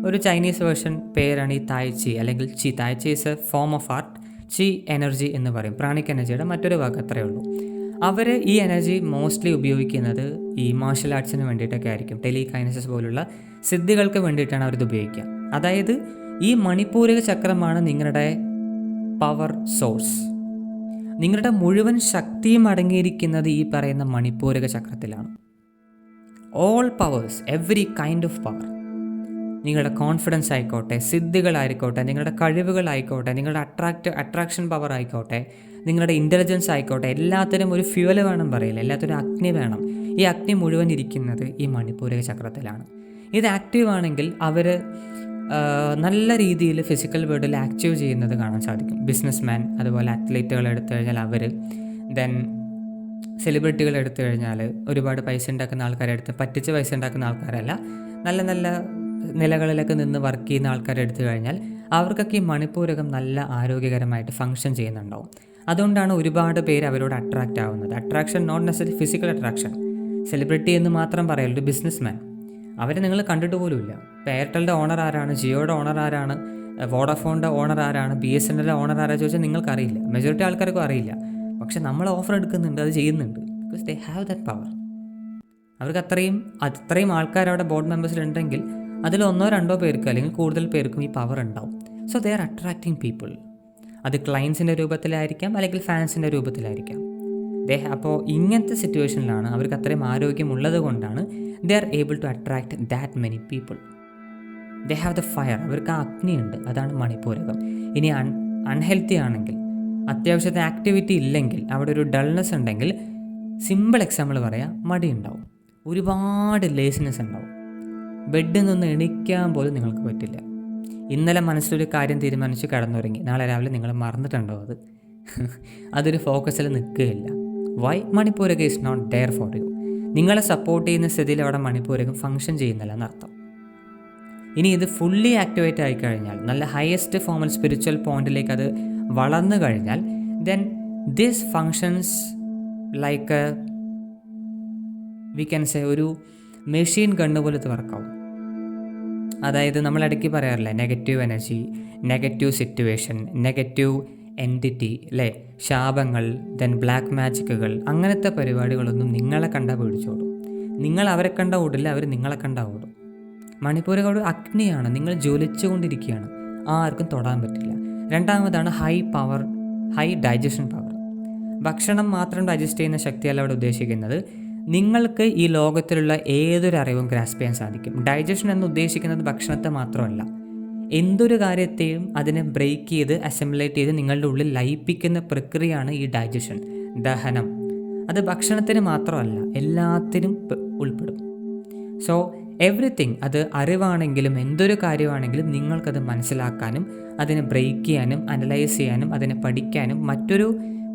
ഒരു ചൈനീസ് വേർഷൻ പേരാണ് ഈ തായ് ചി അല്ലെങ്കിൽ ചി. തായ് ചി is A form of art. ചി എനർജി എന്ന് പറയും. പ്രാണിക് എനർജിയുടെ മറ്റൊരു വാക്ക് അത്രയേ ഉള്ളൂ. അവർ ഈ എനർജി മോസ്റ്റ്ലി ഉപയോഗിക്കുന്നത് ഈ മാർഷൽ ആർട്സിന് വേണ്ടിയിട്ടൊക്കെ ആയിരിക്കും. ടെലികൈനസിസ് പോലുള്ള സിദ്ധികൾക്ക് വേണ്ടിയിട്ടാണ് അവരിത് ഉപയോഗിക്കുക. അതായത് ഈ മണിപ്പൂരക ചക്രമാണ് നിങ്ങളുടെ പവർ സോഴ്സ്. നിങ്ങളുടെ മുഴുവൻ ശക്തിയും അടങ്ങിയിരിക്കുന്നത് ഈ പറയുന്ന മണിപ്പൂരക ചക്രത്തിലാണ്. All powers, every kind of power. നിങ്ങളുടെ കോൺഫിഡൻസ് ആയിക്കോട്ടെ, സിദ്ധികളായിക്കോട്ടെ, നിങ്ങളുടെ കഴിവുകളായിക്കോട്ടെ, നിങ്ങളുടെ അട്രാക്ഷൻ പവർ ആയിക്കോട്ടെ, നിങ്ങളുടെ ഇൻ്റലിജൻസ് ആയിക്കോട്ടെ, എല്ലാത്തിനും ഒരു ഫ്യൂവൽ വേണം പറയില്ല, എല്ലാത്തിനും അഗ്നി വേണം. ഈ അഗ്നി മുഴുവൻ ഇരിക്കുന്നത് ഈ മണിപ്പൂരക ചക്രത്തിലാണ്. ഇത് ആക്റ്റീവ് ആണെങ്കിൽ അവർ നല്ല രീതിയിൽ ഫിസിക്കൽ വേൾഡിൽ ആക്റ്റീവ് ചെയ്യുന്നത് കാണാൻ സാധിക്കും. ബിസിനസ്മാൻ, അതുപോലെ അത്ലറ്റുകൾ എടുത്തു കഴിഞ്ഞാൽ അവർ, ദെൻ സെലിബ്രിറ്റികൾ എടുത്തു കഴിഞ്ഞാൽ ഒരുപാട് പൈസ ഉണ്ടാക്കുന്ന ആൾക്കാരെ എടുത്ത്, പറ്റിച്ച് പൈസ ഉണ്ടാക്കുന്ന ആൾക്കാരല്ല, നല്ല നല്ല നിലകളിലൊക്കെ നിന്ന് വർക്ക് ചെയ്യുന്ന ആൾക്കാരെ എടുത്തു കഴിഞ്ഞാൽ അവർക്കൊക്കെ ഈ മണിപ്പൂരകം നല്ല ആരോഗ്യകരമായിട്ട് ഫങ്ഷൻ ചെയ്യുന്നുണ്ടാവും. അതുകൊണ്ടാണ് ഒരുപാട് പേര് അവരോട് അട്രാക്റ്റ് ആവുന്നത്. Attraction not necessary physical attraction. Celebrity എന്ന് മാത്രം പറയല്ലോ, ഒരു ബിസിനസ്മാൻ, അവരെ നിങ്ങൾ കണ്ടിട്ട് പോലുമില്ല. ഇപ്പോൾ എയർടെലിൻ്റെ ഓണർ ആരാണ്, ജിയോയുടെ ഓണർ ആരാണ്, വോഡഫോണിൻ്റെ ഓണർ ആരാണ്, BSNL ഓണർ ആരാ ചോദിച്ചാൽ നിങ്ങൾക്കറിയില്ല. മെജോറിറ്റി ആൾക്കാർക്കും അറിയില്ല. പക്ഷെ നമ്മൾ ഓഫർ എടുക്കുന്നുണ്ട്, അത് ചെയ്യുന്നുണ്ട്. Because they have that power. അവർക്ക് അത്രയും ആൾക്കാർ അവിടെ ബോർഡ് മെമ്പേഴ്സിലുണ്ടെങ്കിൽ അതിൽ 1-2 പേർക്ക് അല്ലെങ്കിൽ കൂടുതൽ പേർക്കും ഈ പവർ ഉണ്ടാവും. So they are attracting people. അത് ക്ലയൻസിൻ്റെ രൂപത്തിലായിരിക്കാം, അല്ലെങ്കിൽ ഫാൻസിൻ്റെ രൂപത്തിലായിരിക്കാം. അപ്പോൾ ഇങ്ങനത്തെ സിറ്റുവേഷനിലാണ് അവർക്ക് അത്രയും ആരോഗ്യമുള്ളത് കൊണ്ടാണ് they are able to attract that many people. They have the fire. അവർക്ക് ആ അഗ്നിയുണ്ട്. അതാണ് മണിപ്പൂരകം. ഇനി അൺഹെൽത്തി ആണെങ്കിൽ, അത്യാവശ്യത്തെ ആക്ടിവിറ്റി ഇല്ലെങ്കിൽ, അവിടെ ഒരു ഡൾനെസ് ഉണ്ടെങ്കിൽ, സിമ്പിൾ എക്സാമ്പിൾ പറയാം, മടി ഉണ്ടാവും, ഒരുപാട് ലേസിനെസ് ഉണ്ടാവും, ബെഡിൽ നിന്ന് എണീക്കാൻ പോലും നിങ്ങൾക്ക് പറ്റില്ല. ഇന്നലെ മനസ്സിലൊരു കാര്യം തീരുമാനിച്ച് കിടന്നുറങ്ങി, നാളെ രാവിലെ നിങ്ങൾ മറന്നിട്ടുണ്ടോ അത്? അതൊരു ഫോക്കസിൽ നിൽക്കുകയില്ല. വൈ? മണിപ്പൂരകം is not there for you. നിങ്ങളെ സപ്പോർട്ട് ചെയ്യുന്ന സ്ഥിതിയിൽ അവിടെ മണിപ്പൂരകം ഫങ്ഷൻ ചെയ്യുന്നില്ല എന്നർത്ഥം. ഇനി ഇത് ഫുള്ളി ആക്ടിവേറ്റ് ആയിക്കഴിഞ്ഞാൽ, നല്ല ഹയസ്റ്റ് ഫോമൽ സ്പിരിച്വൽ പോയിന്റിലേക്ക് അത് വളർന്നു കഴിഞ്ഞാൽ, then this functions like A we can say ഒരു മെഷീൻ ഗണ്ണ് പോലത്തെ വർക്കാവും. അതായത് നമ്മൾ ഇടയ്ക്ക് പറയാറില്ല negative energy, negative situation, negative entity അല്ലേ, ശാപങ്ങൾ, ദെൻ ബ്ലാക്ക് മാജിക്കുകൾ, അങ്ങനത്തെ പരിപാടികളൊന്നും നിങ്ങളെ കണ്ടാൽ പേടിച്ചോടും. നിങ്ങൾ അവരെ കണ്ട ഓടില്ല, അവർ നിങ്ങളെ കണ്ട ഓടും. മണിപ്പൂരക ഒരു അഗ്നിയാണ്, നിങ്ങൾ ജ്വലിച്ചു കൊണ്ടിരിക്കുകയാണ്, ആർക്കും തൊടാൻ പറ്റില്ല. രണ്ടാമതാണ് ഹൈ ഡൈജഷൻ പവർ. ഭക്ഷണം മാത്രം ഡൈജസ്റ്റ് ചെയ്യുന്ന ശക്തിയല്ല അവിടെ ഉദ്ദേശിക്കുന്നത്. നിങ്ങൾക്ക് ഈ ലോകത്തിലുള്ള ഏതൊരു അറിവും ഗ്രാസ്പ് ചെയ്യാൻ സാധിക്കും. ഡൈജഷൻ എന്ന് ഉദ്ദേശിക്കുന്നത് ഭക്ഷണത്തെ മാത്രമല്ല, എന്തൊരു കാര്യത്തെയും അതിനെ ബ്രേക്ക് ചെയ്ത് അസിമുലേറ്റ് ചെയ്ത് നിങ്ങളുടെ ഉള്ളിൽ ലയിപ്പിക്കുന്ന പ്രക്രിയയാണ് ഈ ഡൈജഷൻ, ദഹനം. അത് ഭക്ഷണത്തിന് മാത്രമല്ല, എല്ലാത്തിനും ഉൾപ്പെടും. സോ എവറിത്തിങ്, അത് അറിവാണെങ്കിലും എന്തൊരു കാര്യമാണെങ്കിലും നിങ്ങൾക്കത് മനസ്സിലാക്കാനും അതിനെ ബ്രേക്ക് ചെയ്യാനും അനലൈസ് ചെയ്യാനും അതിനെ പഠിക്കാനും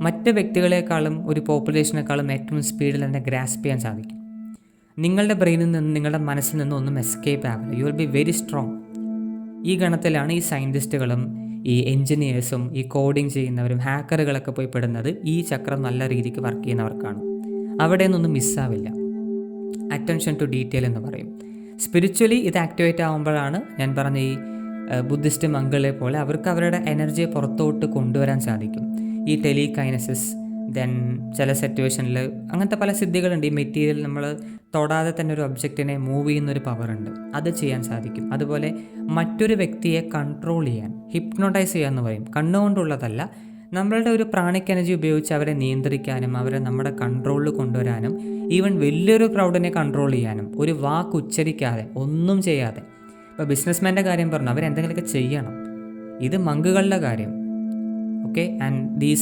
മറ്റ് വ്യക്തികളെക്കാളും ഒരു പോപ്പുലേഷനേക്കാളും ഏറ്റവും സ്പീഡിൽ തന്നെ ഗ്രാസ്പ് ചെയ്യാൻ സാധിക്കും. നിങ്ങളുടെ ബ്രെയിനിൽ നിന്ന് നിങ്ങളുടെ മനസ്സിൽ നിന്നും ഒന്നും എസ്കേപ്പ് ആവില്ല. U will be very strong. ഈ ഗണത്തിലാണ് ഈ സയൻറ്റിസ്റ്റുകളും ഈ എൻജിനീയേഴ്സും ഈ കോഡിങ് ചെയ്യുന്നവരും ഹാക്കറുകളൊക്കെ പോയി പെടുന്നത്. ഈ ചക്രം നല്ല രീതിക്ക് വർക്ക് ചെയ്യുന്നവർക്കാണ്. അവിടെ നിന്നൊന്നും മിസ്സാവില്ല. അറ്റൻഷൻ ടു ഡീറ്റെയിൽ എന്ന് പറയും. സ്പിരിച്വലി ഇത് ആക്ടിവേറ്റ് ആകുമ്പോഴാണ് ഞാൻ പറഞ്ഞ ഈ ബുദ്ധിസ്റ്റ് മംഗളെ പോലെ അവർക്ക് അവരുടെ എനർജിയെ പുറത്തോട്ട് കൊണ്ടുവരാൻ സാധിക്കും. ഈ ടെലികൈനസിസ്, ദെൻ ചില സിറ്റുവേഷനിൽ അങ്ങനത്തെ പല സിദ്ധികളുണ്ട്. ഈ മെറ്റീരിയൽ നമ്മൾ തൊടാതെ തന്നെ ഒരു ഒബ്ജക്റ്റിനെ മൂവ് ചെയ്യുന്നൊരു പവറുണ്ട്, അത് ചെയ്യാൻ സാധിക്കും. അതുപോലെ മറ്റൊരു വ്യക്തിയെ കൺട്രോൾ ചെയ്യാൻ, ഹിപ്നോട്ടൈസ് ചെയ്യാമെന്ന് പറയും. കണ്ണുകൊണ്ടുള്ളതല്ല, നമ്മളുടെ ഒരു പ്രാണിക് എനർജി ഉപയോഗിച്ച് അവരെ നിയന്ത്രിക്കാനും അവരെ നമ്മുടെ കൺട്രോളിൽ കൊണ്ടുവരാനും ഈവൻ വലിയൊരു ക്രൗഡിനെ കൺട്രോൾ ചെയ്യാനും ഒരു വാക്ക് ഉച്ചരിക്കാതെ ഒന്നും ചെയ്യാതെ. ഇപ്പോൾ ബിസിനസ്മാൻ്റെ കാര്യം പറഞ്ഞു, അവരെന്തെങ്കിലുമൊക്കെ ചെയ്യണം. ഇത് മങ്കുകളുടെ കാര്യം, ഓക്കെ. ആൻഡ്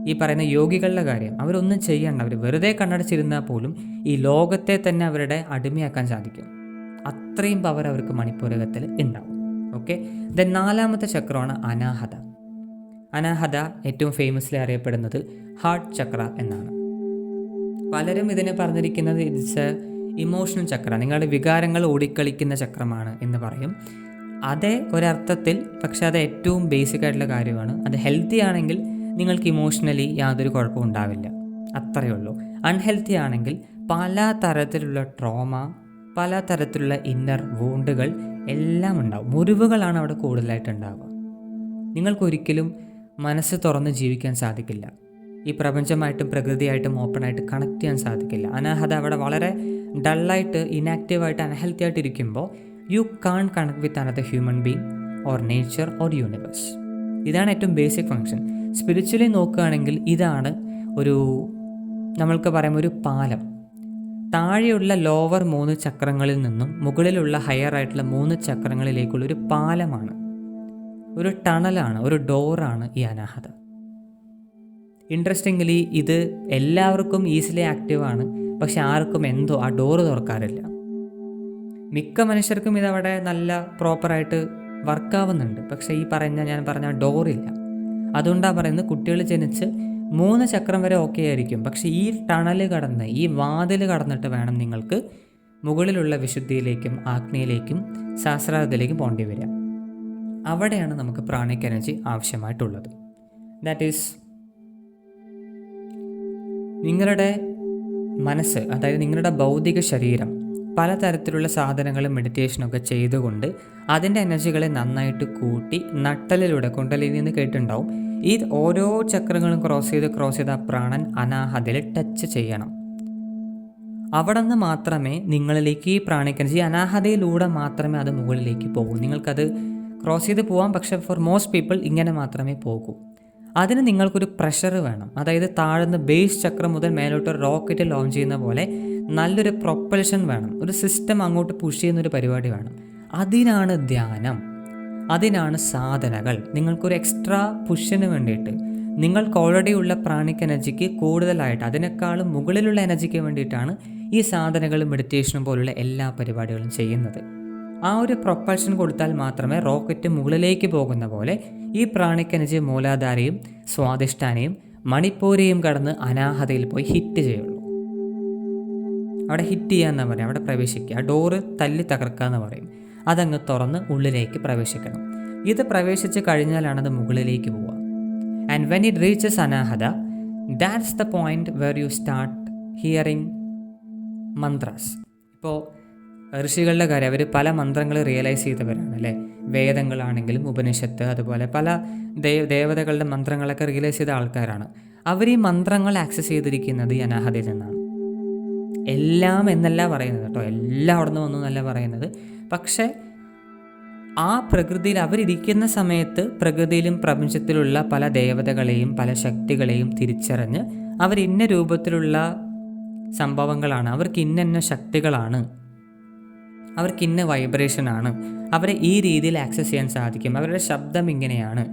ഈ പറയുന്ന യോഗികളുടെ കാര്യം, അവരൊന്നും ചെയ്യണ്ട. അവർ വെറുതെ കണ്ണടച്ചിരുന്നാൽ പോലും ഈ ലോകത്തെ തന്നെ അവരുടെ അടിമയാക്കാൻ സാധിക്കും. അത്രയും പവർ അവർക്ക് മണിപ്പൂരകത്തിൽ ഉണ്ടാവും. ഓക്കെ. ദെൻ നാലാമത്തെ ചക്രമാണ് അനാഹത. അനാഹത ഏറ്റവും ഫേമസ്ലി അറിയപ്പെടുന്നത് ഹാർട്ട് ചക്ര എന്നാണ്. പലരും ഇതിനെ പറഞ്ഞിരിക്കുന്നത് ഇറ്റ്സ് എ ഇമോഷണൽ ചക്ര, നിങ്ങളുടെ വികാരങ്ങൾ ഓടിക്കളിക്കുന്ന ചക്രമാണ് എന്ന് പറയും. അതേ ഒരർത്ഥത്തിൽ, പക്ഷെ അത് ഏറ്റവും ബേസിക് ആയിട്ടുള്ള കാര്യമാണ്. അത് ഹെൽത്തി ആണെങ്കിൽ നിങ്ങൾക്ക് ഇമോഷണലി യാതൊരു കുഴപ്പവും ഉണ്ടാവില്ല, അത്രയേ ഉള്ളൂ. അൺഹെൽത്തി ആണെങ്കിൽ പല തരത്തിലുള്ള ട്രോമ, പല തരത്തിലുള്ള ഇന്നർ വൂണ്ടുകൾ എല്ലാം ഉണ്ടാവും. മുറിവുകളാണ് അവിടെ കൂടുതലായിട്ട് ഉണ്ടാവുക. നിങ്ങൾക്കൊരിക്കലും മനസ്സ് തുറന്ന് ജീവിക്കാൻ സാധിക്കില്ല. ഈ പ്രപഞ്ചമായിട്ടും പ്രകൃതിയായിട്ടും ഓപ്പണായിട്ട് കണക്ട് ചെയ്യാൻ സാധിക്കില്ല. അനാഹത അവിടെ വളരെ ഡള്ളായിട്ട്, ഇനാക്റ്റീവായിട്ട്, അൺഹെൽത്തി ആയിട്ട് ഇരിക്കുമ്പോൾ you can connect with another human being or nature or universe. ഇതാണ് ഏറ്റവും ബേസിക് ഫങ്ഷൻ. സ്പിരിച്വലി നോക്കുകയാണെങ്കിൽ ഇതാണ് നമ്മൾക്ക് പറയുമ്പോൾ ഒരു പാലം. താഴെയുള്ള ലോവർ 3 ചക്രങ്ങളിൽ നിന്നും മുകളിലുള്ള ഹയർ ആയിട്ടുള്ള 3 ചക്രങ്ങളിലേക്കുള്ളൊരു പാലമാണ്, ഒരു ടണലാണ്, ഒരു ഡോറാണ് ഈ അനാഹത. ഇൻട്രസ്റ്റിംഗ്ലി ഇത് എല്ലാവർക്കും ഈസിലി ആക്റ്റീവാണ്, പക്ഷെ ആർക്കും എന്തോ ആ ഡോറ് തുറക്കാറില്ല. മിക്ക മനുഷ്യർക്കും ഇതവിടെ നല്ല പ്രോപ്പറായിട്ട് വർക്കാവുന്നുണ്ട്, പക്ഷേ ഞാൻ പറഞ്ഞ ഡോറില്ല. അതുകൊണ്ടാണ് പറയുന്നത്, കുട്ടികൾ ജനിച്ച് 3 ചക്രം വരെ ഓക്കെ ആയിരിക്കും, പക്ഷേ ഈ ടണൽ കടന്ന്, ഈ വാതിൽ കടന്നിട്ട് വേണം നിങ്ങൾക്ക് മുകളിലുള്ള വിശുദ്ധിയിലേക്കും ആഗ്നയിലേക്കും സഹസ്രാരത്തിലേക്കും പോകേണ്ടി വരിക. അവിടെയാണ് നമുക്ക് പ്രാണിക് എനർജി ആവശ്യമായിട്ടുള്ളത്. ദാറ്റ് ഈസ് നിങ്ങളുടെ മനസ്സ്, അതായത് നിങ്ങളുടെ ഭൗതിക ശരീരം പലതരത്തിലുള്ള സാധനങ്ങളും മെഡിറ്റേഷനൊക്കെ ചെയ്തുകൊണ്ട് അതിൻ്റെ എനർജികളെ നന്നായിട്ട് കൂട്ടി നട്ടലിലൂടെ, കുണ്ടലിനി എന്ന് കേട്ടിട്ടുണ്ടാവും, ഈ ഓരോ ചക്രങ്ങളും ക്രോസ് ചെയ്ത് ആ പ്രാണൻ അനാഹതയിൽ ടച്ച് ചെയ്യണം. അവിടെ നിന്ന് മാത്രമേ നിങ്ങളിലേക്ക് ഈ പ്രാണിക് എനർജി, അനാഹതയിലൂടെ മാത്രമേ അത് മുകളിലേക്ക് പോകൂ. നിങ്ങൾക്കത് ക്രോസ് ചെയ്ത് പോകാം, പക്ഷെ ഫോർ മോസ്റ്റ് പീപ്പിൾ ഇങ്ങനെ മാത്രമേ പോകൂ. അതിന് നിങ്ങൾക്കൊരു പ്രഷർ വേണം. അതായത് താഴ്ന്ന ബേസ് ചക്രം മുതൽ മേലോട്ട് റോക്കറ്റ് ലോഞ്ച് ചെയ്യുന്ന പോലെ നല്ലൊരു പ്രൊപ്പൽഷൻ വേണം, ഒരു സിസ്റ്റം അങ്ങോട്ട് പുഷ് ചെയ്യുന്നൊരു പരിപാടി വേണം. അതിനാണ് ധ്യാനം, അതിനാണ് സാധനകൾ. നിങ്ങൾക്കൊരു എക്സ്ട്രാ പുഷിന് വേണ്ടിയിട്ട്, നിങ്ങൾക്ക് ഓൾറെഡി ഉള്ള പ്രാണിക് എനർജിക്ക് കൂടുതലായിട്ട് അതിനേക്കാളും മുകളിലുള്ള എനർജിക്ക് വേണ്ടിയിട്ടാണ് ഈ സാധനകളും മെഡിറ്റേഷനും പോലുള്ള എല്ലാ പരിപാടികളും ചെയ്യുന്നത്. ആ ഒരു പ്രൊപ്പൽഷൻ കൊടുത്താൽ മാത്രമേ റോക്കറ്റ് മുകളിലേക്ക് പോകുന്ന പോലെ ഈ പ്രാണിക് എനർജി മൂലാധാരയും സ്വാധിഷ്ഠാനയും മണിപ്പൂരെയും കടന്ന് അനാഹതയിൽ പോയി ഹിറ്റ് ചെയ്യുള്ളൂ. അവിടെ ഹിറ്റ് ചെയ്യുക എന്ന് പറയും, അവിടെ പ്രവേശിക്കുക. ആ ഡോറ് തല്ലി തകർക്കുക എന്ന് പറയും. അതങ്ങ് തുറന്ന് ഉള്ളിലേക്ക് പ്രവേശിക്കണം. ഇത് പ്രവേശിച്ച് കഴിഞ്ഞാലാണ് അത് മുകളിലേക്ക് പോവുക. And when it reaches Anahata, that's the point where you start hearing mantras. ഇപ്പോൾ ഋഷികളുടെ കാര്യം, അവർ പല മന്ത്രങ്ങൾ റിയലൈസ് ചെയ്തവരാണ് അല്ലേ. വേദങ്ങളാണെങ്കിലും ഉപനിഷത്ത്, അതുപോലെ പല ദേവതകളുടെ മന്ത്രങ്ങളൊക്കെ റിയലൈസ് ചെയ്ത ആൾക്കാരാണ്. അവർ ഈ മന്ത്രങ്ങൾ ആക്സസ് ചെയ്തിരിക്കുന്നത് ഈ അനാഹതയിൽ നിന്നാണ്. എല്ലാം എന്നല്ല പറയുന്നത് കേട്ടോ, എല്ലാം അവിടെ നിന്ന് വന്നു എന്നല്ല പറയുന്നത്. പക്ഷേ ആ പ്രകൃതിയിൽ അവരിയ്ക്കുന്ന സമയത്ത് പ്രകൃതിയിലും പ്രപഞ്ചത്തിലുള്ള പല ദേവതകളെയും പല ശക്തികളെയും തിരിച്ചറിഞ്ഞ് അവർ ഇന്ന രൂപത്തിലുള്ള സംഭവങ്ങളാണ്, അവർക്ക് ഇന്ന ശക്തികളാണ്, അവർക്ക് ഇന്ന വൈബ്രേഷനാണ്, അവരെ ഈ രീതിയിൽ ആക്സസ് ചെയ്യാൻ സാധിക്കും, അവരുടെ ശബ്ദം ഇങ്ങനെയാണ്,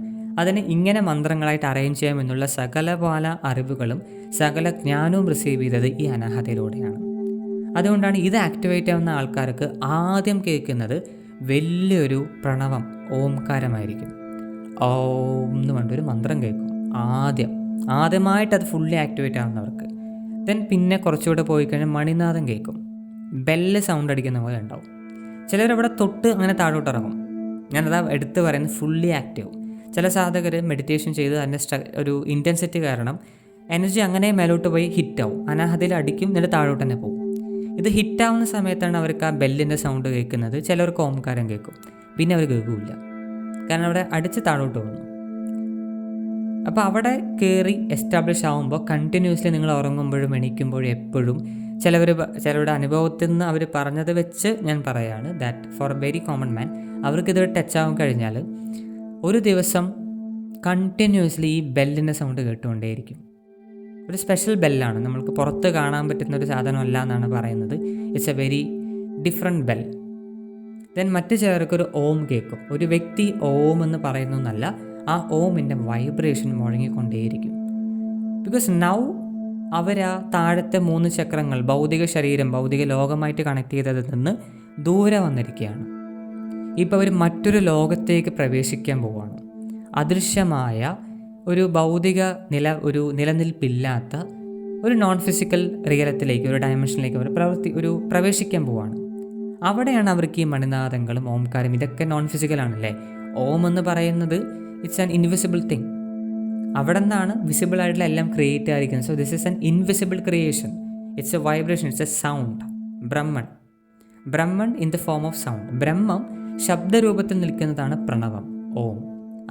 അതിനെ ഇങ്ങനെ മന്ത്രങ്ങളായിട്ട് അറേഞ്ച് ചെയ്യാം എന്നുള്ള സകല പല അറിവുകളും സകല ജ്ഞാനവും റിസീവ് ചെയ്തത് ഈ അനാഹതയിലൂടെയാണ്. അതുകൊണ്ടാണ് ഇത് ആക്ടിവേറ്റ് ആവുന്ന ആൾക്കാർക്ക് ആദ്യം കേൾക്കുന്നത് വലിയൊരു പ്രണവം, ഓംകാരമായിരിക്കും. ഓം എന്ന് പറഞ്ഞൊരു മന്ത്രം കേൾക്കും ആദ്യമായിട്ട്. അത് ഫുള്ളി ആക്ടിവേറ്റ് ആവുന്നവർക്ക്. ദെൻ പിന്നെ കുറച്ചുകൂടെ പോയി കഴിഞ്ഞാൽ മണിനാഥം കേൾക്കും, ബെല്ല് സൗണ്ട് അടിക്കുന്ന പോലെ ഉണ്ടാവും. ചിലരവിടെ തൊട്ട് അങ്ങനെ താഴോട്ട് ഇറങ്ങും. ഞാനതാ എടുത്ത് പറയുന്നത് ഫുള്ളി ആക്റ്റീവ്. ചില സാധകർ മെഡിറ്റേഷൻ ചെയ്ത് അതിൻ്റെ ഒരു ഇൻറ്റൻസിറ്റി കാരണം എനർജി അങ്ങനെ മേലോട്ട് പോയി ഹിറ്റാവും. അനാഹതയിൽ അടിക്കും, എന്നിട്ട് താഴോട്ട് തന്നെ പോകും. ഇത് ഹിറ്റാവുന്ന സമയത്താണ് അവർക്ക് ആ ബെല്ലിൻ്റെ സൗണ്ട് കേൾക്കുന്നത്. ചിലർക്ക് ഓംകാരം കേൾക്കും, പിന്നെ അവർ കേൾക്കില്ല, കാരണം അവിടെ അടിച്ച് താഴോട്ട് പോകുന്നു. അപ്പോൾ അവിടെ കയറി എസ്റ്റാബ്ലിഷ് ആകുമ്പോൾ കണ്ടിന്യൂസ്ലി നിങ്ങൾ ഉറങ്ങുമ്പോഴും എണീക്കുമ്പോഴും എപ്പോഴും ചിലരുടെ അനുഭവത്തിൽ നിന്ന് അവർ പറഞ്ഞത് വെച്ച് ഞാൻ പറയുകയാണ്, that for a very common man അവർക്കിത് ടച്ച് ആവാൻ കഴിഞ്ഞാൽ ഒരു ദിവസം കണ്ടിന്യൂസ്ലി ഈ ബെല്ലിൻ്റെ സൗണ്ട് കേട്ടുകൊണ്ടേയിരിക്കും. ഒരു സ്പെഷ്യൽ ബെല്ലാണ്, നമ്മൾക്ക് പുറത്ത് കാണാൻ പറ്റുന്ന ഒരു സാധനമല്ല എന്നാണ് പറയുന്നത്. It's A very different bell. Then മറ്റു ചിലർക്കൊരു ഓം കേൾക്കും. ഒരു വ്യക്തി ഓം എന്ന് പറയുന്നതല്ല, ആ ഓമിൻ്റെ വൈബ്രേഷൻ മുഴങ്ങിക്കൊണ്ടേയിരിക്കും. ബിക്കോസ് നൗ അവരാ താഴത്തെ 3 ചക്രങ്ങൾ, ഭൗതിക ശരീരം, ഭൗതിക ലോകമായിട്ട് കണക്ട് ചെയ്തതിൽ നിന്ന് ദൂരെ വന്നിരിക്കുകയാണ്. ഇപ്പോൾ അവർ മറ്റൊരു ലോകത്തേക്ക് പ്രവേശിക്കാൻ പോവുകയാണ്. അദൃശ്യമായ ഒരു ഭൗതിക നിലനിൽപ്പില്ലാത്ത ഒരു നോൺ ഫിസിക്കൽ റിയലത്തിലേക്ക്, ഒരു ഡയമെൻഷനിലേക്ക് അവർ പ്രവേശിക്കാൻ പോവുകയാണ്. അവിടെയാണ് അവർക്ക് ഈ മണിനാദങ്ങളും ഓംകാരം ഇതൊക്കെ നോൺ ഫിസിക്കലാണല്ലേ. ഓം എന്ന് പറയുന്നത് ഇറ്റ്സ് ആൻ ഇൻവിസിബിൾ തിങ്. അവിടെ നിന്നാണ് വിസിബിൾ ആയിട്ടുള്ള എല്ലാം ക്രിയേറ്റ് ആയിരിക്കുന്നത്. So this is an invisible creation. It's a vibration, it's a sound. Brahman in the form of sound. ബ്രഹ്മം ശബ്ദരൂപത്തിൽ നിൽക്കുന്നതാണ് പ്രണവം, ഓം.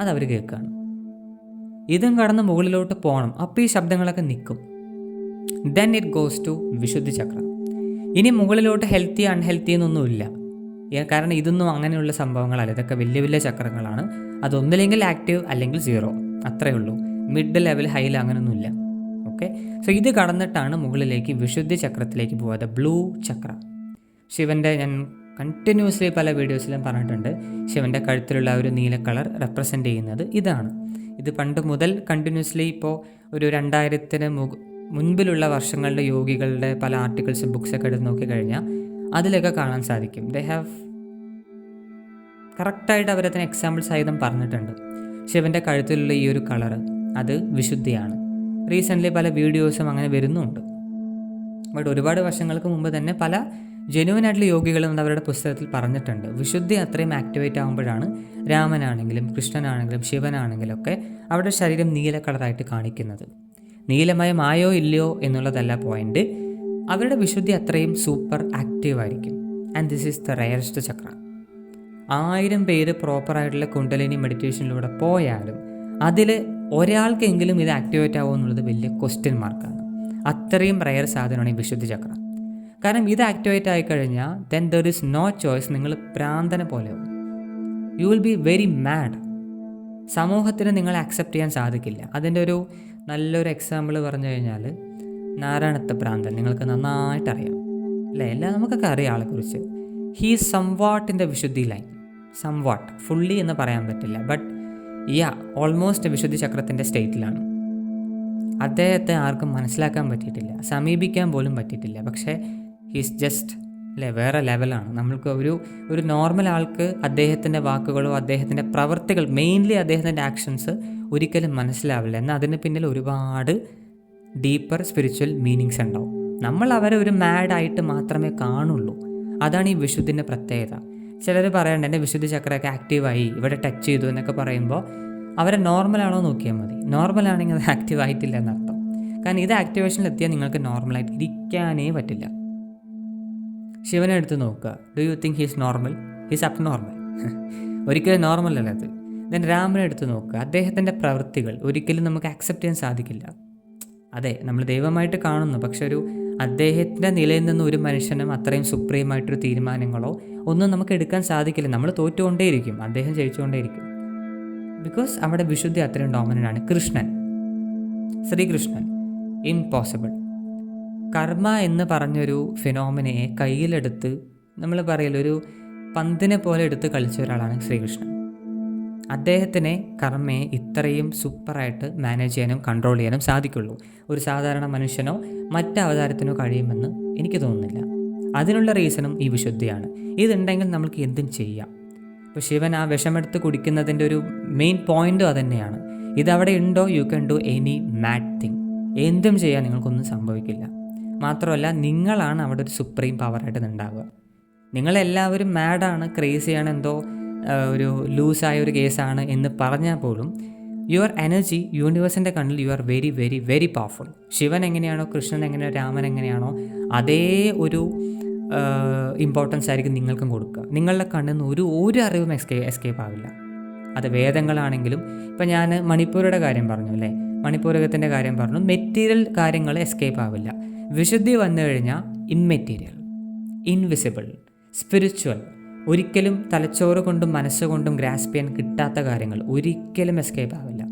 അതവർ കേൾക്കുകയാണ്. ഇതും കടന്ന് മുകളിലോട്ട് പോകണം. അപ്പോൾ ഈ ശബ്ദങ്ങളൊക്കെ നിൽക്കും. ദെൻ ഇറ്റ് ഗോസ് ടു വിശുദ്ധി ചക്ര. ഇനി മുകളിലോട്ട് ഹെൽത്തി അൺഹെൽത്തി എന്നൊന്നുമില്ല, കാരണം ഇതൊന്നും അങ്ങനെയുള്ള സംഭവങ്ങളല്ല. ഇതൊക്കെ വലിയ വലിയ ചക്രങ്ങളാണ്. അതൊന്നില്ലെങ്കിൽ ആക്റ്റീവ് അല്ലെങ്കിൽ സീറോ, അത്രയേ ഉള്ളൂ. മിഡ് ലെവൽ ഹൈയിൽ അങ്ങനെയൊന്നുമില്ല. ഓക്കെ, സോ ഇത് കടന്നിട്ടാണ് മുകളിലേക്ക് വിശുദ്ധി ചക്രത്തിലേക്ക് പോകാതെ ബ്ലൂ ചക്ര. ശിവൻ്റെ ഞാൻ കണ്ടിന്യൂസ്ലി പല വീഡിയോസിലും പറഞ്ഞിട്ടുണ്ട്, ശിവൻ്റെ കഴുത്തിലുള്ള ഒരു നീല കളർ റെപ്രസെൻ്റ് ചെയ്യുന്നത് ഇതാണ്. ഇത് പണ്ട് മുതൽ കണ്ടിന്യൂസ്ലി ഇപ്പോൾ ഒരു 2000-ന് മുൻപിലുള്ള വർഷങ്ങളുടെ യോഗികളുടെ പല ആർട്ടിക്കിൾസും ബുക്സൊക്കെ എടുത്ത് നോക്കിക്കഴിഞ്ഞാൽ അതിലൊക്കെ കാണാൻ സാധിക്കും. ദേ ഹാവ് കറക്റ്റായിട്ട് അവരതിന് എക്സാമ്പിൾ സഹിതം പറഞ്ഞിട്ടുണ്ട്. ശിവൻ്റെ കഴുത്തിലുള്ള ഈ ഒരു കളറ് അത് വിശുദ്ധിയാണ്. റീസെൻ്റ്ലി പല വീഡിയോസും അങ്ങനെ വരുന്നുണ്ട്. ബട്ട് ഒരുപാട് വർഷങ്ങൾക്ക് മുമ്പ് തന്നെ പല ജെന്യുവനായിട്ടുള്ള യോഗികളും അവരുടെ പുസ്തകത്തിൽ പറഞ്ഞിട്ടുണ്ട്. വിശുദ്ധി അത്രയും ആക്ടിവേറ്റ് ആകുമ്പോഴാണ് രാമനാണെങ്കിലും കൃഷ്ണനാണെങ്കിലും ശിവനാണെങ്കിലും ഒക്കെ അവരുടെ ശരീരം നീല കളറായിട്ട് കാണിക്കുന്നത്. നീലമയമായോ ഇല്ലയോ എന്നുള്ളതല്ല പോയിന്റ്, അവരുടെ വിശുദ്ധി അത്രയും സൂപ്പർ ആക്റ്റീവ് ആയിരിക്കും. And this is the rarest chakra. 1000 പേര് പ്രോപ്പറായിട്ടുള്ള കുണ്ടലിനി മെഡിറ്റേഷനിലൂടെ പോയാലും അതിൽ ഒരാൾക്കെങ്കിലും ഇത് ആക്ടിവേറ്റ് ആവുമോ എന്നുള്ളത് വലിയ ക്വസ്റ്റ്യൻ മാർക്കാണ്. അത്രയും റയർ സാധനമാണ് ഈ വിശുദ്ധി ചക്ര. കാരണം ഇത് ആക്ടിവേറ്റ് ആയിക്കഴിഞ്ഞാൽ then there is no choice. നിങ്ങൾ പ്രാന്തനെ പോലെയാവും. You will be very mad. സമൂഹത്തിന് നിങ്ങളെ അക്സെപ്റ്റ് ചെയ്യാൻ സാധിക്കില്ല. അതിൻ്റെ ഒരു നല്ലൊരു എക്സാമ്പിൾ പറഞ്ഞു കഴിഞ്ഞാൽ നാരായണത്തെ ഭ്രാന്തൻ നിങ്ങൾക്ക് നന്നായിട്ടറിയാം അല്ലേ, എല്ലാം നമുക്കൊക്കെ അറിയാം ആളെക്കുറിച്ച്. ഹീ സംവാട്ട് ഇൻ ദ വിശുദ്ധി ലൈൻ. സംവാട്ട്, ഫുള്ളി എന്ന് പറയാൻ പറ്റില്ല, ബട്ട് ഓൾമോസ്റ്റ് വിശുദ്ധി ചക്രത്തിൻ്റെ സ്റ്റേറ്റിലാണ്. അദ്ദേഹത്തെ ആർക്കും മനസ്സിലാക്കാൻ പറ്റിയിട്ടില്ല, സമീപിക്കാൻ പോലും പറ്റിയിട്ടില്ല. പക്ഷേ ഹീസ് ജസ്റ്റ് വേറെ ലെവലാണ്. നമ്മൾക്ക് ഒരു നോർമൽ ആൾക്ക് അദ്ദേഹത്തിൻ്റെ വാക്കുകളോ അദ്ദേഹത്തിൻ്റെ പ്രവൃത്തികൾ, മെയിൻലി അദ്ദേഹത്തിൻ്റെ ആക്ഷൻസ് ഒരിക്കലും മനസ്സിലാവില്ല. എന്നാൽ അതിന് പിന്നിൽ ഒരുപാട് ഡീപ്പർ സ്പിരിച്വൽ മീനിങ്സ് ഉണ്ടാവും. നമ്മൾ അവരെ ഒരു മാഡായിട്ട് മാത്രമേ കാണുള്ളൂ. അതാണ് ഈ വിശുദ്ധിൻ്റെ പ്രത്യേകത. ചിലർ പറയണ്ട എൻ്റെ വിശുദ്ധി ചക്രമൊക്കെ ആക്റ്റീവായി, ഇവിടെ ടച്ച് ചെയ്തു എന്നൊക്കെ പറയുമ്പോൾ അവരെ നോർമലാണോ നോക്കിയാൽ മതി. നോർമലാണെങ്കിൽ അത് ആക്റ്റീവ് ആയിട്ടില്ല എന്നർത്ഥം. കാരണം ഇത് ആക്ടിവേഷനിൽ എത്തിയാൽ നിങ്ങൾക്ക് നോർമലായിട്ട് ഇരിക്കാനേ പറ്റില്ല. ശിവനെ എടുത്ത് നോക്കുക. Do you think he's normal? He's up normal. ഒരിക്കലും നോർമൽ അല്ല അത്. ദെൻ രാമനെ എടുത്ത് നോക്കുക. അദ്ദേഹത്തിൻ്റെ പ്രവൃത്തികൾ ഒരിക്കലും നമുക്ക് അക്സെപ്റ്റ് ചെയ്യാൻ സാധിക്കില്ല. അതെ, നമ്മൾ ദൈവമായിട്ട് കാണുന്നു, പക്ഷെ ഒരു അദ്ദേഹത്തിൻ്റെ നിലയിൽ നിന്ന് ഒരു മനുഷ്യനും അത്രയും സുപ്രീമായിട്ടൊരു തീരുമാനങ്ങളോ ഒന്നും നമുക്ക് എടുക്കാൻ സാധിക്കില്ല. നമ്മൾ തോറ്റുകൊണ്ടേയിരിക്കും, അദ്ദേഹം ജയിച്ചുകൊണ്ടേയിരിക്കും. ബിക്കോസ് അവിടെ വിശുദ്ധി അത്രയും ഡോമിനൻ്റ് ആണ്. കൃഷ്ണൻ, ശ്രീകൃഷ്ണൻ, ഇംപോസിബിൾ. കർമ്മ എന്ന് പറഞ്ഞൊരു ഫിനോമിനയെ കയ്യിലെടുത്ത് നമ്മൾ പറയില്ല, ഒരു പന്തിനെ പോലെ എടുത്ത് കളിച്ച ഒരാളാണ് ശ്രീകൃഷ്ണൻ. അദ്ദേഹത്തിനെ കർമ്മയെ ഇത്രയും സൂപ്പറായിട്ട് മാനേജ് ചെയ്യാനും കൺട്രോൾ ചെയ്യാനും സാധിക്കുള്ളൂ. ഒരു സാധാരണ മനുഷ്യനോ മറ്റ് അവതാരത്തിനോ കഴിയുമെന്ന് എനിക്ക് തോന്നുന്നില്ല. അതിനുള്ള റീസണും ഈ വിശുദ്ധിയാണ്. ഇതുണ്ടെങ്കിൽ നമ്മൾക്ക് എന്തും ചെയ്യാം. ഇപ്പോൾ ശിവൻ ആ വിഷമെടുത്ത് കുടിക്കുന്നതിൻ്റെ ഒരു മെയിൻ പോയിൻറ്റും അതുതന്നെയാണ്. ഇതവിടെ ഉണ്ടോ, you can do any mad thing. എന്തും ചെയ്യാൻ നിങ്ങൾക്കൊന്നും സംഭവിക്കില്ല. മാത്രമല്ല, നിങ്ങളാണ് അവിടെ ഒരു സുപ്രീം പവറായിട്ട് ഉണ്ടാവുക. നിങ്ങളെല്ലാവരും മാഡാണ്, ക്രേസിയാണ്, എന്തോ ഒരു ലൂസായ ഒരു കേസാണ് എന്ന് പറഞ്ഞാൽ പോലും യുവർ എനർജി യൂണിവേഴ്സിൻ്റെ കണ്ണിൽ you are very very very powerful. Shivan എങ്ങനെയാണോ, കൃഷ്ണൻ എങ്ങനെയാണോ, രാമൻ എങ്ങനെയാണോ, അതേ ഒരു ഇമ്പോർട്ടൻസ് ആയിരിക്കും നിങ്ങൾക്കും കൊടുക്കുക. നിങ്ങളുടെ കണ്ണിൽ നിന്ന് ഒരു അറിവും എസ്കേപ്പ് ആവില്ല. അത് വേദങ്ങളാണെങ്കിലും, ഇപ്പം ഞാൻ മണിപ്പൂരുടെ കാര്യം പറഞ്ഞു അല്ലേ, മണിപ്പൂരകത്തിൻ്റെ കാര്യം പറഞ്ഞു. മെറ്റീരിയൽ കാര്യങ്ങൾ എസ്കേപ്പ് ആവില്ല. വിശുദ്ധി വന്നു കഴിഞ്ഞാൽ ഇമ്മെറ്റീരിയൽ, ഇൻവിസിബിൾ, സ്പിരിച്വൽ, ഒരിക്കലും തലച്ചോറ് കൊണ്ടും മനസ്സുകൊണ്ടും ഗ്രാസ്പ് ചെയ്യാൻ കിട്ടാത്ത കാര്യങ്ങൾ ഒരിക്കലും എസ്കേപ്പ് ആവില്ല.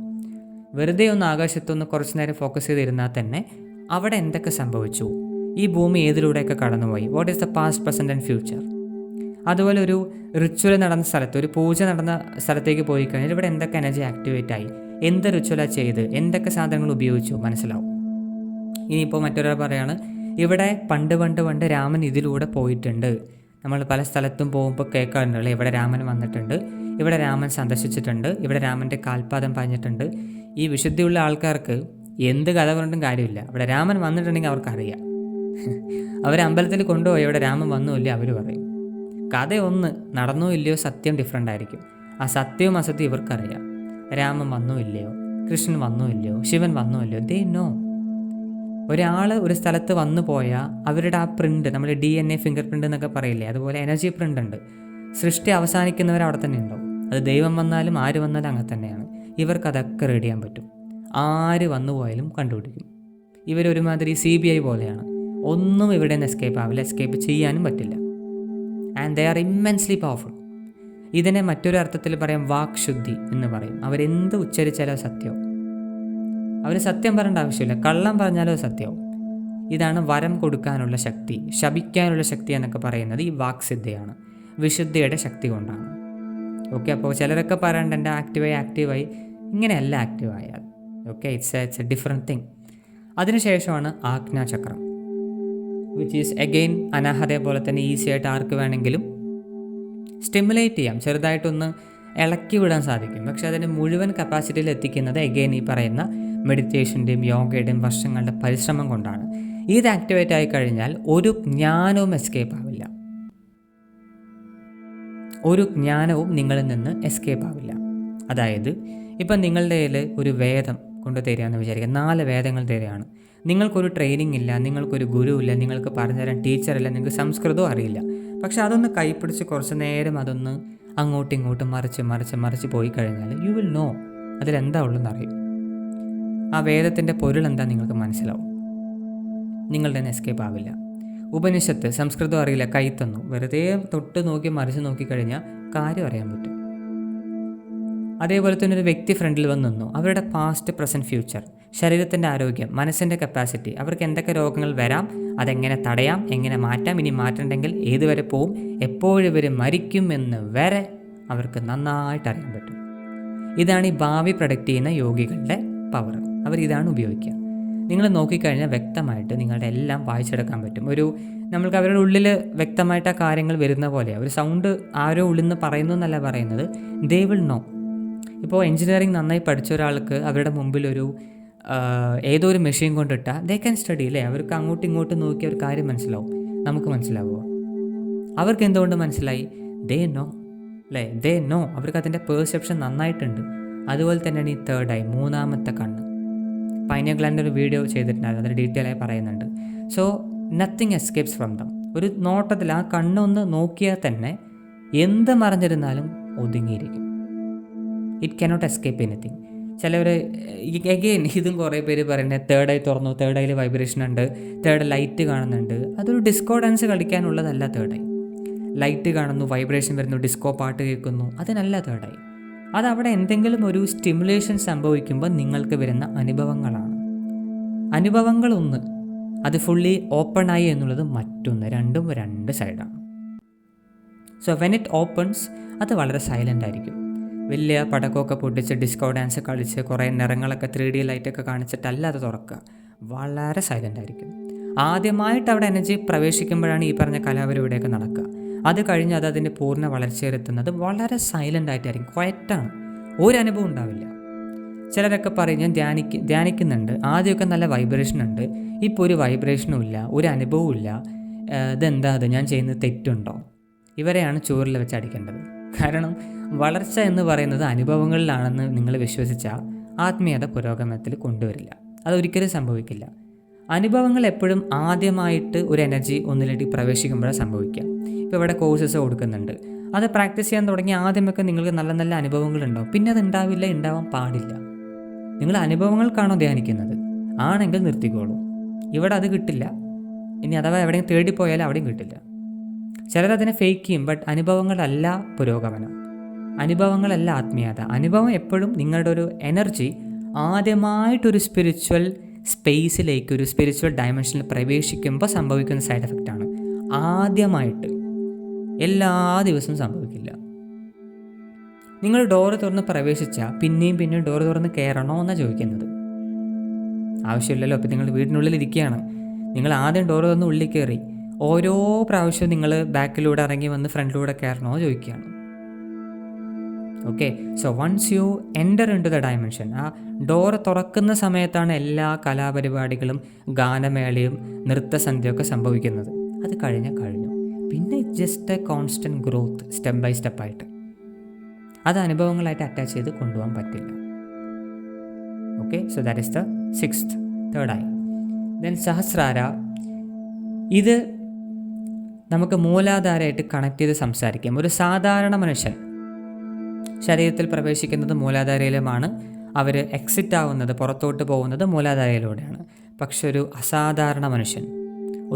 വെറുതെ ഒന്ന് ആകാശത്തൊന്ന് കുറച്ച് നേരം ഫോക്കസ് ചെയ്തിരുന്നാൽ തന്നെ അവിടെ എന്തൊക്കെ സംഭവിച്ചു, ഈ ഭൂമി ഏതിലൂടെയൊക്കെ കടന്നുപോയി, what is the past, present and future. അതുപോലെ ഒരു റിച്വൽ നടന്ന സ്ഥലത്ത്, ഒരു പൂജ നടന്ന സ്ഥലത്തേക്ക് പോയി കഴിഞ്ഞാൽ ഇവിടെ എന്തൊക്കെ എനർജി ആക്ടിവേറ്റ് ആയി, എന്ത് റിച്വലാണ് ചെയ്ത്, എന്തൊക്കെ സാധനങ്ങൾ ഉപയോഗിച്ചു മനസ്സിലാവും. ഇനിയിപ്പോൾ മറ്റൊരാൾ പറയാണ്, ഇവിടെ പണ്ട് രാമൻ ഇതിലൂടെ പോയിട്ടുണ്ട്. നമ്മൾ പല സ്ഥലത്തും പോകുമ്പോൾ കേൾക്കാറുണ്ടല്ലോ, ഇവിടെ രാമൻ വന്നിട്ടുണ്ട്, ഇവിടെ രാമൻ സന്ദർശിച്ചിട്ടുണ്ട്, ഇവിടെ രാമൻ്റെ കാൽപാദം പാഞ്ഞിട്ടുണ്ട്. ഈ വിശുദ്ധിയുള്ള ആൾക്കാർക്ക് എന്ത് കഥ പറഞ്ഞിട്ടും കാര്യമില്ല. ഇവിടെ രാമൻ വന്നിട്ടുണ്ടെങ്കിൽ അവർക്കറിയാം. അവർ അമ്പലത്തിൽ കൊണ്ടുപോയി ഇവിടെ രാമൻ വന്നോ ഇല്ലയോ അവർ പറയും. കഥ ഒന്ന് നടന്നോ ഇല്ലയോ സത്യം ഡിഫറെൻ്റ് ആയിരിക്കും. ആ സത്യവും അസത്യവും ഇവർക്കറിയാം. രാമൻ വന്നോ ഇല്ലയോ, കൃഷ്ണൻ വന്നോ ഇല്ലയോ, ശിവൻ വന്നോ ഇല്ലയോ, ദേ നോ. ഒരാൾ ഒരു സ്ഥലത്ത് വന്നു പോയാൽ അവരുടെ ആ പ്രിൻ്റ്, നമ്മൾ DNA ഫിംഗർ പ്രിൻ്റ് എന്നൊക്കെ പറയില്ലേ, അതുപോലെ എനർജി പ്രിൻ്റ് ഉണ്ട്. സൃഷ്ടി അവസാനിക്കുന്നവർ അവിടെ തന്നെ ഉണ്ടാവും. അത് ദൈവം വന്നാലും ആര് വന്നാലും അങ്ങനെ തന്നെയാണ്. ഇവർക്ക് അതൊക്കെ റെഡി ചെയ്യാൻ പറ്റും. ആര് വന്നു പോയാലും കണ്ടുപിടിക്കും. ഇവരൊരുമാതിരി CBI പോലെയാണ്. ഒന്നും ഇവിടെ നിന്ന് എസ്കേപ്പ് ആവില്ല, എസ്കേപ്പ് ചെയ്യാനും പറ്റില്ല. And they are immensely powerful. ഇതിനെ മറ്റൊരു അർത്ഥത്തിൽ പറയാം, വാക് ശുദ്ധി എന്ന് പറയും. അവരെന്ത് ഉച്ചരിച്ചാലോ സത്യവും. അവർ സത്യം പറയേണ്ട ആവശ്യമില്ല, കള്ളം പറഞ്ഞാലോ സത്യവും. ഇതാണ് വരം കൊടുക്കാനുള്ള ശക്തി, ശപിക്കാനുള്ള ശക്തി എന്നൊക്കെ പറയുന്നത് ഈ വാക്സിദ്ധിയാണ്, വിശുദ്ധിയുടെ ശക്തി കൊണ്ടാണ്. ഓക്കെ, അപ്പോൾ ചിലരൊക്കെ പറയേണ്ട എൻ്റെ ആക്റ്റീവായി ഇങ്ങനെയല്ല ആക്റ്റീവായാൽ. Okay, it's a different thing. അതിനുശേഷമാണ് ആജ്ഞാചക്രം, വിച്ച് ഈസ് അഗെയിൻ അനാഹതയെ പോലെ തന്നെ ഈസി ആയിട്ട് ആർക്ക് വേണമെങ്കിലും സ്റ്റിമുലേറ്റ് ചെയ്യാം, ചെറുതായിട്ടൊന്ന് ഇളക്കി വിടാൻ സാധിക്കും. പക്ഷെ അതിൻ്റെ മുഴുവൻ കപ്പാസിറ്റിയിൽ എത്തിക്കുന്നത് അഗെയിൻ ഈ പറയുന്ന മെഡിറ്റേഷൻ്റെയും യോഗയുടെയും വർഷങ്ങളുടെ പരിശ്രമം കൊണ്ടാണ്. ഇത് ആക്ടിവേറ്റ് ആയി കഴിഞ്ഞാൽ ഒരു ജ്ഞാനവും എസ്കേപ്പ് ആവില്ല. ഒരു ജ്ഞാനവും നിങ്ങളിൽ നിന്ന് എസ്കേപ്പ് ആവില്ല. അതായത് ഇപ്പം നിങ്ങളുടെ കയ്യിൽ ഒരു വേദം കൊണ്ട് തരികയെന്ന് വിചാരിക്കുക, 4 വേദങ്ങൾ തരികയാണ്. നിങ്ങൾക്കൊരു ട്രെയിനിങ് ഇല്ല, നിങ്ങൾക്കൊരു ഗുരു ഇല്ല, നിങ്ങൾക്ക് പറഞ്ഞുതരാൻ ടീച്ചറില്ല, നിങ്ങൾക്ക് സംസ്കൃതവും അറിയില്ല. പക്ഷെ അതൊന്ന് കൈപ്പിടിച്ച് കുറച്ച് നേരം അതൊന്ന് അങ്ങോട്ടും ഇങ്ങോട്ടും മറിച്ച് പോയി കഴിഞ്ഞാൽ യു വിൽ നോ അതിലെന്താ ഉള്ളതെന്ന് അറിയും. ആ വേദത്തിൻ്റെ പൊരുൾ എന്താ നിങ്ങൾക്ക് മനസ്സിലാവും. നിങ്ങളുടെ തന്നെ എസ്കേപ്പ് ആവില്ല. ഉപനിഷത്ത് സംസ്കൃതം അറിയില്ല, കൈ തന്നു, വെറുതെ തൊട്ട് നോക്കി മറിച്ച് നോക്കിക്കഴിഞ്ഞാൽ കാര്യം അറിയാൻ പറ്റും. അതേപോലെ തന്നെ ഒരു വ്യക്തി ഫ്രണ്ടിൽ വന്ന് നിന്നു, അവരുടെ പാസ്റ്റ്, പ്രസൻറ്റ്, ഫ്യൂച്ചർ, ശരീരത്തിൻ്റെ ആരോഗ്യം, മനസ്സിൻ്റെ കപ്പാസിറ്റി, അവർക്ക് എന്തൊക്കെ രോഗങ്ങൾ വരാം, അതെങ്ങനെ തടയാം, എങ്ങനെ മാറ്റാം, ഇനി മാറ്റണ്ടെങ്കിൽ ഏതുവരെ പോവും, എപ്പോഴും ഇവർ മരിക്കും എന്ന് വരെ അവർക്ക് നന്നായിട്ട് അറിയാൻ പറ്റും. ഇതാണ് ഈ ഭാവി പ്രൊഡക്റ്റ് ചെയ്യുന്ന യോഗികളുടെ പവർ. അവരിതാണ് ഉപയോഗിക്കുക. നിങ്ങൾ നോക്കിക്കഴിഞ്ഞാൽ വ്യക്തമായിട്ട് നിങ്ങളുടെ എല്ലാം വായിച്ചെടുക്കാൻ പറ്റും. നമ്മൾക്ക് അവരുടെ ഉള്ളിൽ വ്യക്തമായിട്ട് ആ കാര്യങ്ങൾ വരുന്ന പോലെയാണ്. ഒരു സൗണ്ട് ആരോ ഉള്ളിൽ നിന്ന് പറയുന്നു എന്നല്ല പറയുന്നത്, ദേ വിൽ നോ. ഇപ്പോൾ എഞ്ചിനീയറിംഗ് നന്നായി പഠിച്ച ഒരാൾക്ക് അവരുടെ മുമ്പിൽ ഏതോ ഒരു മെഷീൻ കൊണ്ടിട്ടാൽ ദേ ക്യാൻ സ്റ്റഡി അല്ലേ, അവർക്ക് അങ്ങോട്ടും ഇങ്ങോട്ടും നോക്കി ഒരു കാര്യം മനസ്സിലാവും. നമുക്ക് മനസ്സിലാവുക, അവർക്ക് എന്തുകൊണ്ട് മനസ്സിലായി? ദേ നോ അല്ലേ, ദേ നോ. അവർക്ക് അതിൻ്റെ പെർസെപ്ഷൻ നന്നായിട്ടുണ്ട്. അതുപോലെ തന്നെയാണ് ഈ തേർഡ് ഐ, മൂന്നാമത്തെ കണ്ണ്. പൈനിയർ ഗ്ലാൻഡ് ഒരു വീഡിയോ ചെയ്തിട്ടുണ്ടായിരുന്നു, അതിൽ ഡീറ്റെയിൽ ആയി പറയുന്നുണ്ട്. So nothing escapes from them. ഒരു നോട്ടത്തിൽ ആ കണ്ണൊന്ന് നോക്കിയാൽ തന്നെ എന്ത് മറിഞ്ഞിരുന്നാലും ഒതുങ്ങിയിരിക്കും. It cannot escape anything. ചിലവർ എഗെയിൻ ഇതും കുറേ പേര് പറയുന്നത് തേർഡ് ഐ തുറന്നു, തേർഡ് ഐയിൽ വൈബ്രേഷൻ ഉണ്ട്, തേർഡ് ലൈറ്റ് കാണുന്നുണ്ട്. അതൊരു ഡിസ്കോ ഡാൻസ് കളിക്കാനുള്ളതല്ല തേർഡ് ഐ. ലൈറ്റ് കാണുന്നു, വൈബ്രേഷൻ വരുന്നു, ഡിസ്കോ പാട്ട് കേൾക്കുന്നു, അതിനല്ല തേർഡ് ഐ. അതവിടെ എന്തെങ്കിലും ഒരു സ്റ്റിമുലേഷൻ സംഭവിക്കുമ്പോൾ നിങ്ങൾക്ക് വരുന്ന അനുഭവങ്ങളാണ്. അനുഭവങ്ങളൊന്ന്, അത് ഫുള്ളി ഓപ്പൺ ആയി എന്നുള്ളത് മറ്റൊന്ന്. രണ്ടും രണ്ട് സൈഡാണ്. സോ വെൻ ഇറ്റ് ഓപ്പൺസ് അത് വളരെ സൈലൻ്റ് ആയിരിക്കും. വലിയ പടക്കമൊക്കെ പൊട്ടിച്ച് ഡിസ്കോ ഡാൻസ് കളിച്ച് കുറേ നിറങ്ങളൊക്കെ 3D ലൈറ്റൊക്കെ കാണിച്ചിട്ടല്ല അത് തുറക്കുക. വളരെ സൈലൻ്റ് ആയിരിക്കും. ആദ്യമായിട്ട് അവിടെ എനർജി പ്രവേശിക്കുമ്പോഴാണ് ഈ പറഞ്ഞ കലാപരിപാടിയൊക്കെ നടക്കുക. അത് കഴിഞ്ഞ് അത് അതിൻ്റെ പൂർണ്ണ വളർച്ചയിലെത്തുന്നത് വളരെ സൈലൻ്റ് ആയിട്ടായിരിക്കും, ക്വയറ്റാണ്, ഒരു അനുഭവം ഉണ്ടാവില്ല. ചിലരൊക്കെ പറയും ഞാൻ ധ്യാനിക്കുന്നുണ്ട്, ആദ്യമൊക്കെ നല്ല വൈബ്രേഷൻ ഉണ്ട്, ഇപ്പോൾ ഒരു വൈബ്രേഷനും ഇല്ല, ഒരു അനുഭവവും ഇല്ല, ഇതെന്താ അത്, ഞാൻ ചെയ്യുന്നത് തെറ്റുണ്ടോ? ഇവരെയാണ് ചൂരിൽ വെച്ച് അടിക്കേണ്ടത്. കാരണം വളർച്ച എന്ന് പറയുന്നത് അനുഭവങ്ങളിലാണെന്ന് നിങ്ങൾ വിശ്വസിച്ചാൽ ആത്മീയത പുരോഗമനത്തിൽ കൊണ്ടുവരില്ല. അതൊരിക്കലും സംഭവിക്കില്ല. അനുഭവങ്ങൾ എപ്പോഴും ആദ്യമായിട്ട് ഒരു എനർജി ഒന്നിലേക്ക് പ്രവേശിക്കുമ്പോഴാണ് സംഭവിക്കുക. ഇപ്പോൾ ഇവിടെ കോഴ്സസ് കൊടുക്കുന്നുണ്ട്, അത് പ്രാക്ടീസ് ചെയ്യാൻ തുടങ്ങി ആദ്യമൊക്കെ നിങ്ങൾക്ക് നല്ല നല്ല അനുഭവങ്ങളുണ്ടാവും, പിന്നെ അത് ഉണ്ടാവില്ല, ഉണ്ടാവാൻ പാടില്ല. നിങ്ങൾ അനുഭവങ്ങൾക്കാണോ ധ്യാനിക്കുന്നത്? ആണെങ്കിൽ നിർത്തിക്കോളൂ. ഇവിടെ അത് കിട്ടില്ല. ഇനി അഥവാ എവിടെയും തേടിപ്പോയാലും അവിടെയും കിട്ടില്ല. ചിലരതിനെ ഫേക്ക് ചെയ്യും. ബട്ട് അനുഭവങ്ങളല്ല പുരോഗമനം, അനുഭവങ്ങളല്ല ആത്മീയത. അനുഭവം എപ്പോഴും നിങ്ങളുടെ ഒരു എനർജി ആദ്യമായിട്ടൊരു സ്പിരിച്വൽ സ്പേസിലേക്ക്, ഒരു സ്പിരിച്വൽ ഡയമെൻഷനിൽ പ്രവേശിക്കുമ്പോൾ സംഭവിക്കുന്ന സൈഡ് എഫക്റ്റാണ്. ആദ്യമായിട്ട് എല്ലാ ദിവസവും സംഭവിക്കില്ല. നിങ്ങൾ ഡോറ് തുറന്ന് പ്രവേശിച്ചാൽ പിന്നെയും പിന്നെയും ഡോറ് തുറന്ന് കയറണോ എന്നാണ് ചോദിക്കുന്നത്. ആവശ്യമില്ലല്ലോ. ഇപ്പം നിങ്ങൾ വീടിനുള്ളിൽ ഇരിക്കുകയാണ്, നിങ്ങൾ ആദ്യം ഡോറ് തുറന്ന് ഉള്ളിൽ കയറി, ഓരോ പ്രാവശ്യവും നിങ്ങൾ ബാക്കിലൂടെ ഇറങ്ങി വന്ന് ഫ്രണ്ടിലൂടെ കയറണോ ചോദിക്കുകയാണ്. Okay, so once you enter into the dimension, ആ ഡോറ് തുറക്കുന്ന സമയത്താണ് എല്ലാ കലാപരിപാടികളും ഗാനമേളയും നൃത്തസന്ധ്യയൊക്കെ സംഭവിക്കുന്നത്. അത് കഴിഞ്ഞു. പിന്നെ it just a constant growth, step by സ്റ്റെപ്പായിട്ട്. അത് അനുഭവങ്ങളായിട്ട് അറ്റാച്ച് ചെയ്ത് കൊണ്ടുപോകാൻ പറ്റില്ല. Okay, so that is the sixth, third eye. Then Sahasrara, ഇത് നമുക്ക് മൂലാധാരമായിട്ട് കണക്ട് ചെയ്ത് സംസാരിക്കാം. ഒരു സാധാരണ മനുഷ്യൻ ശരീരത്തിൽ പ്രവേശിക്കുന്നത് മൂലാധാരയിലുമാണ്, അവർ എക്സിറ്റ് ആവുന്നത്, പുറത്തോട്ട് പോകുന്നത് മൂലാധാരയിലൂടെയാണ്. പക്ഷെ ഒരു അസാധാരണ മനുഷ്യൻ,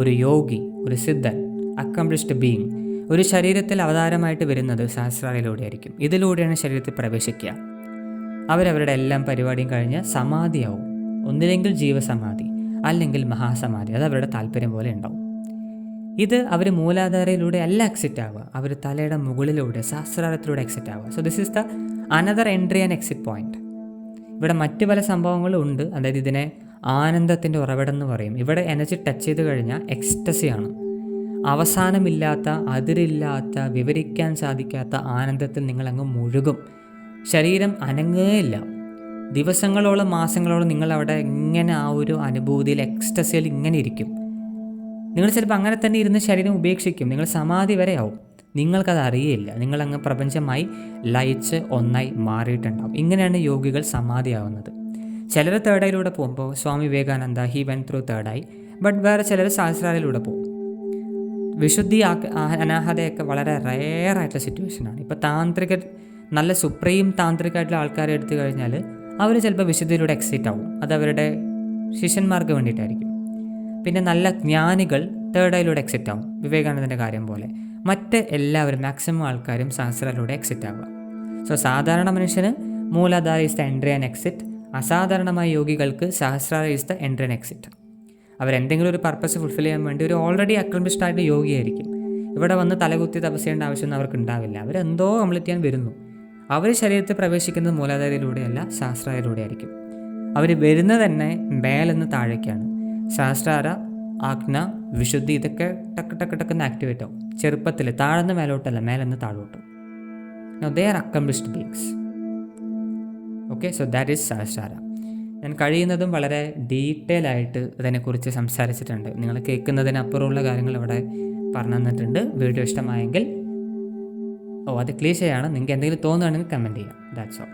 ഒരു യോഗി, ഒരു സിദ്ധൻ, അക്കംപ്ലിഷ്ഡ് ബീയിങ്, ഒരു ശരീരത്തിൽ അവതാരമായിട്ട് വരുന്നത് സഹസ്രാരയിലൂടെ ആയിരിക്കും. ഇതിലൂടെയാണ് ശരീരത്തിൽ പ്രവേശിക്കുക. അവരവരുടെ എല്ലാം പരിപാടിയും കഴിഞ്ഞ് സമാധിയാവും. ഒന്നില്ലെങ്കിൽ ജീവസമാധി, അല്ലെങ്കിൽ മഹാസമാധി. അത് അവരുടെ താല്പര്യം പോലെ ഉണ്ടാവും. ഇത് അവർ മൂലാധാരയിലൂടെ അല്ല എക്സിറ്റ് ആവുക, അവർ തലയുടെ മുകളിലൂടെ സഹസ്രാരത്തിലൂടെ എക്സിറ്റ് ആവുക. So this is the another entry and exit point. ഇവിടെ മറ്റ് പല സംഭവങ്ങളും ഉണ്ട്. അതായത് ഇതിനെ ആനന്ദത്തിൻ്റെ ഉറവിടം എന്ന് പറയും. ഇവിടെ എനർജി ടച്ച് ചെയ്ത് കഴിഞ്ഞാൽ എക്സ്റ്റസിയാണ്. അവസാനമില്ലാത്ത, അതിരില്ലാത്ത, വിവരിക്കാൻ സാധിക്കാത്ത ആനന്ദത്തിൽ നിങ്ങളങ്ങ് മുഴുകും. ശരീരം അനങ്ങുകയില്ല. ദിവസങ്ങളോളം മാസങ്ങളോളം നിങ്ങളവിടെ ഇങ്ങനെ ആ ഒരു അനുഭൂതിയിൽ, എക്സ്റ്റസിയിൽ ഇങ്ങനെ ഇരിക്കും. നിങ്ങൾ ചിലപ്പോൾ അങ്ങനെ തന്നെ ഇരുന്ന് ശരീരം ഉപേക്ഷിക്കും. നിങ്ങൾ സമാധി വരെ ആവും. നിങ്ങൾക്കത് അറിയില്ല. നിങ്ങളങ്ങ് പ്രപഞ്ചമായി ലയിച്ച് ഒന്നായി മാറിയിട്ടുണ്ടാവും. ഇങ്ങനെയാണ് യോഗികൾ സമാധിയാവുന്നത്. ചിലർ തേർഡ് ഐയിലൂടെ പോകുമ്പോൾ, Swami Vivekananda he went through third eye. But വേറെ ചിലർ സഹസ്രാരയിലൂടെ പോകും. വിശുദ്ധി അനാഹതയൊക്കെ വളരെ റെയറായിട്ടുള്ള സിറ്റുവേഷനാണ്. ഇപ്പോൾ താന്ത്രികർ, നല്ല സുപ്രീം താന്ത്രികമായിട്ടുള്ള ആൾക്കാരെ എടുത്തു കഴിഞ്ഞാൽ അവർ ചിലപ്പോൾ വിശുദ്ധിയിലൂടെ എക്സിറ്റ് ആവും. അത് അവരുടെ ശിഷ്യന്മാർക്ക് വേണ്ടിയിട്ടായിരിക്കും. പിന്നെ നല്ല ജ്ഞാനികൾ തേർഡ് ഐയിലൂടെ എക്സിറ്റ് ആവും, വിവേകാനന്ദൻ്റെ കാര്യം പോലെ. മറ്റ് എല്ലാവരും, മാക്സിമം ആൾക്കാരും സഹസ്രയിലൂടെ എക്സിറ്റ് ആവുക. സോ സാധാരണ മനുഷ്യന് Muladhara is the entry and exit. അസാധാരണമായ യോഗികൾക്ക് Sahasrara is the entry and exit. അവരെന്തെങ്കിലും ഒരു പർപ്പസ് ഫുൾഫിൽ ചെയ്യാൻ വേണ്ടി ഒരു ഓൾറെഡി അക്കംപ്ലിഷ്ഡ് ആയിട്ട് യോഗിയായിരിക്കും. ഇവിടെ വന്ന് തലകുത്തി തപസ് ചെയ്യേണ്ട ആവശ്യമൊന്നും അവർക്ക് ഉണ്ടാവില്ല. അവരെന്തോ കംപ്ലീറ്റ് ചെയ്യാൻ വരുന്നു. അവർ ശരീരത്തിൽ പ്രവേശിക്കുന്നത് മൂലാധാരയിലൂടെയല്ല, സഹസ്രാരയിലൂടെ ആയിരിക്കും. അവർ വരുന്നത് തന്നെ മേലെന്ന് താഴേക്കാണ്. സഹസ്രാര, ആജ്ഞ, വിശുദ്ധി, ഇതൊക്കെ ടക്ക് ടക്ക് ടക്കെന്ന് ആക്ടിവേറ്റ് ആവും. ചെറുപ്പത്തിൽ താഴ്ന്ന് മേലോട്ടല്ല, മേലെന്ന് താഴോട്ടും. No they are accomplished beings. Okay, so that is Sahasrara. ഞാൻ കഴിയുന്നതും വളരെ ഡീറ്റെയിൽ ആയിട്ട് അതിനെക്കുറിച്ച് സംസാരിച്ചിട്ടുണ്ട്. നിങ്ങൾ കേൾക്കുന്നതിനപ്പുറമുള്ള കാര്യങ്ങൾ ഇവിടെ പറഞ്ഞു തന്നിട്ടുണ്ട്. വീഡിയോ ഇഷ്ടമായെങ്കിൽ അത് ക്ലീശയാണ്. നിങ്ങൾക്ക് എന്തെങ്കിലും തോന്നുകയാണെങ്കിൽ കമൻറ്റ് ചെയ്യാം. That's all.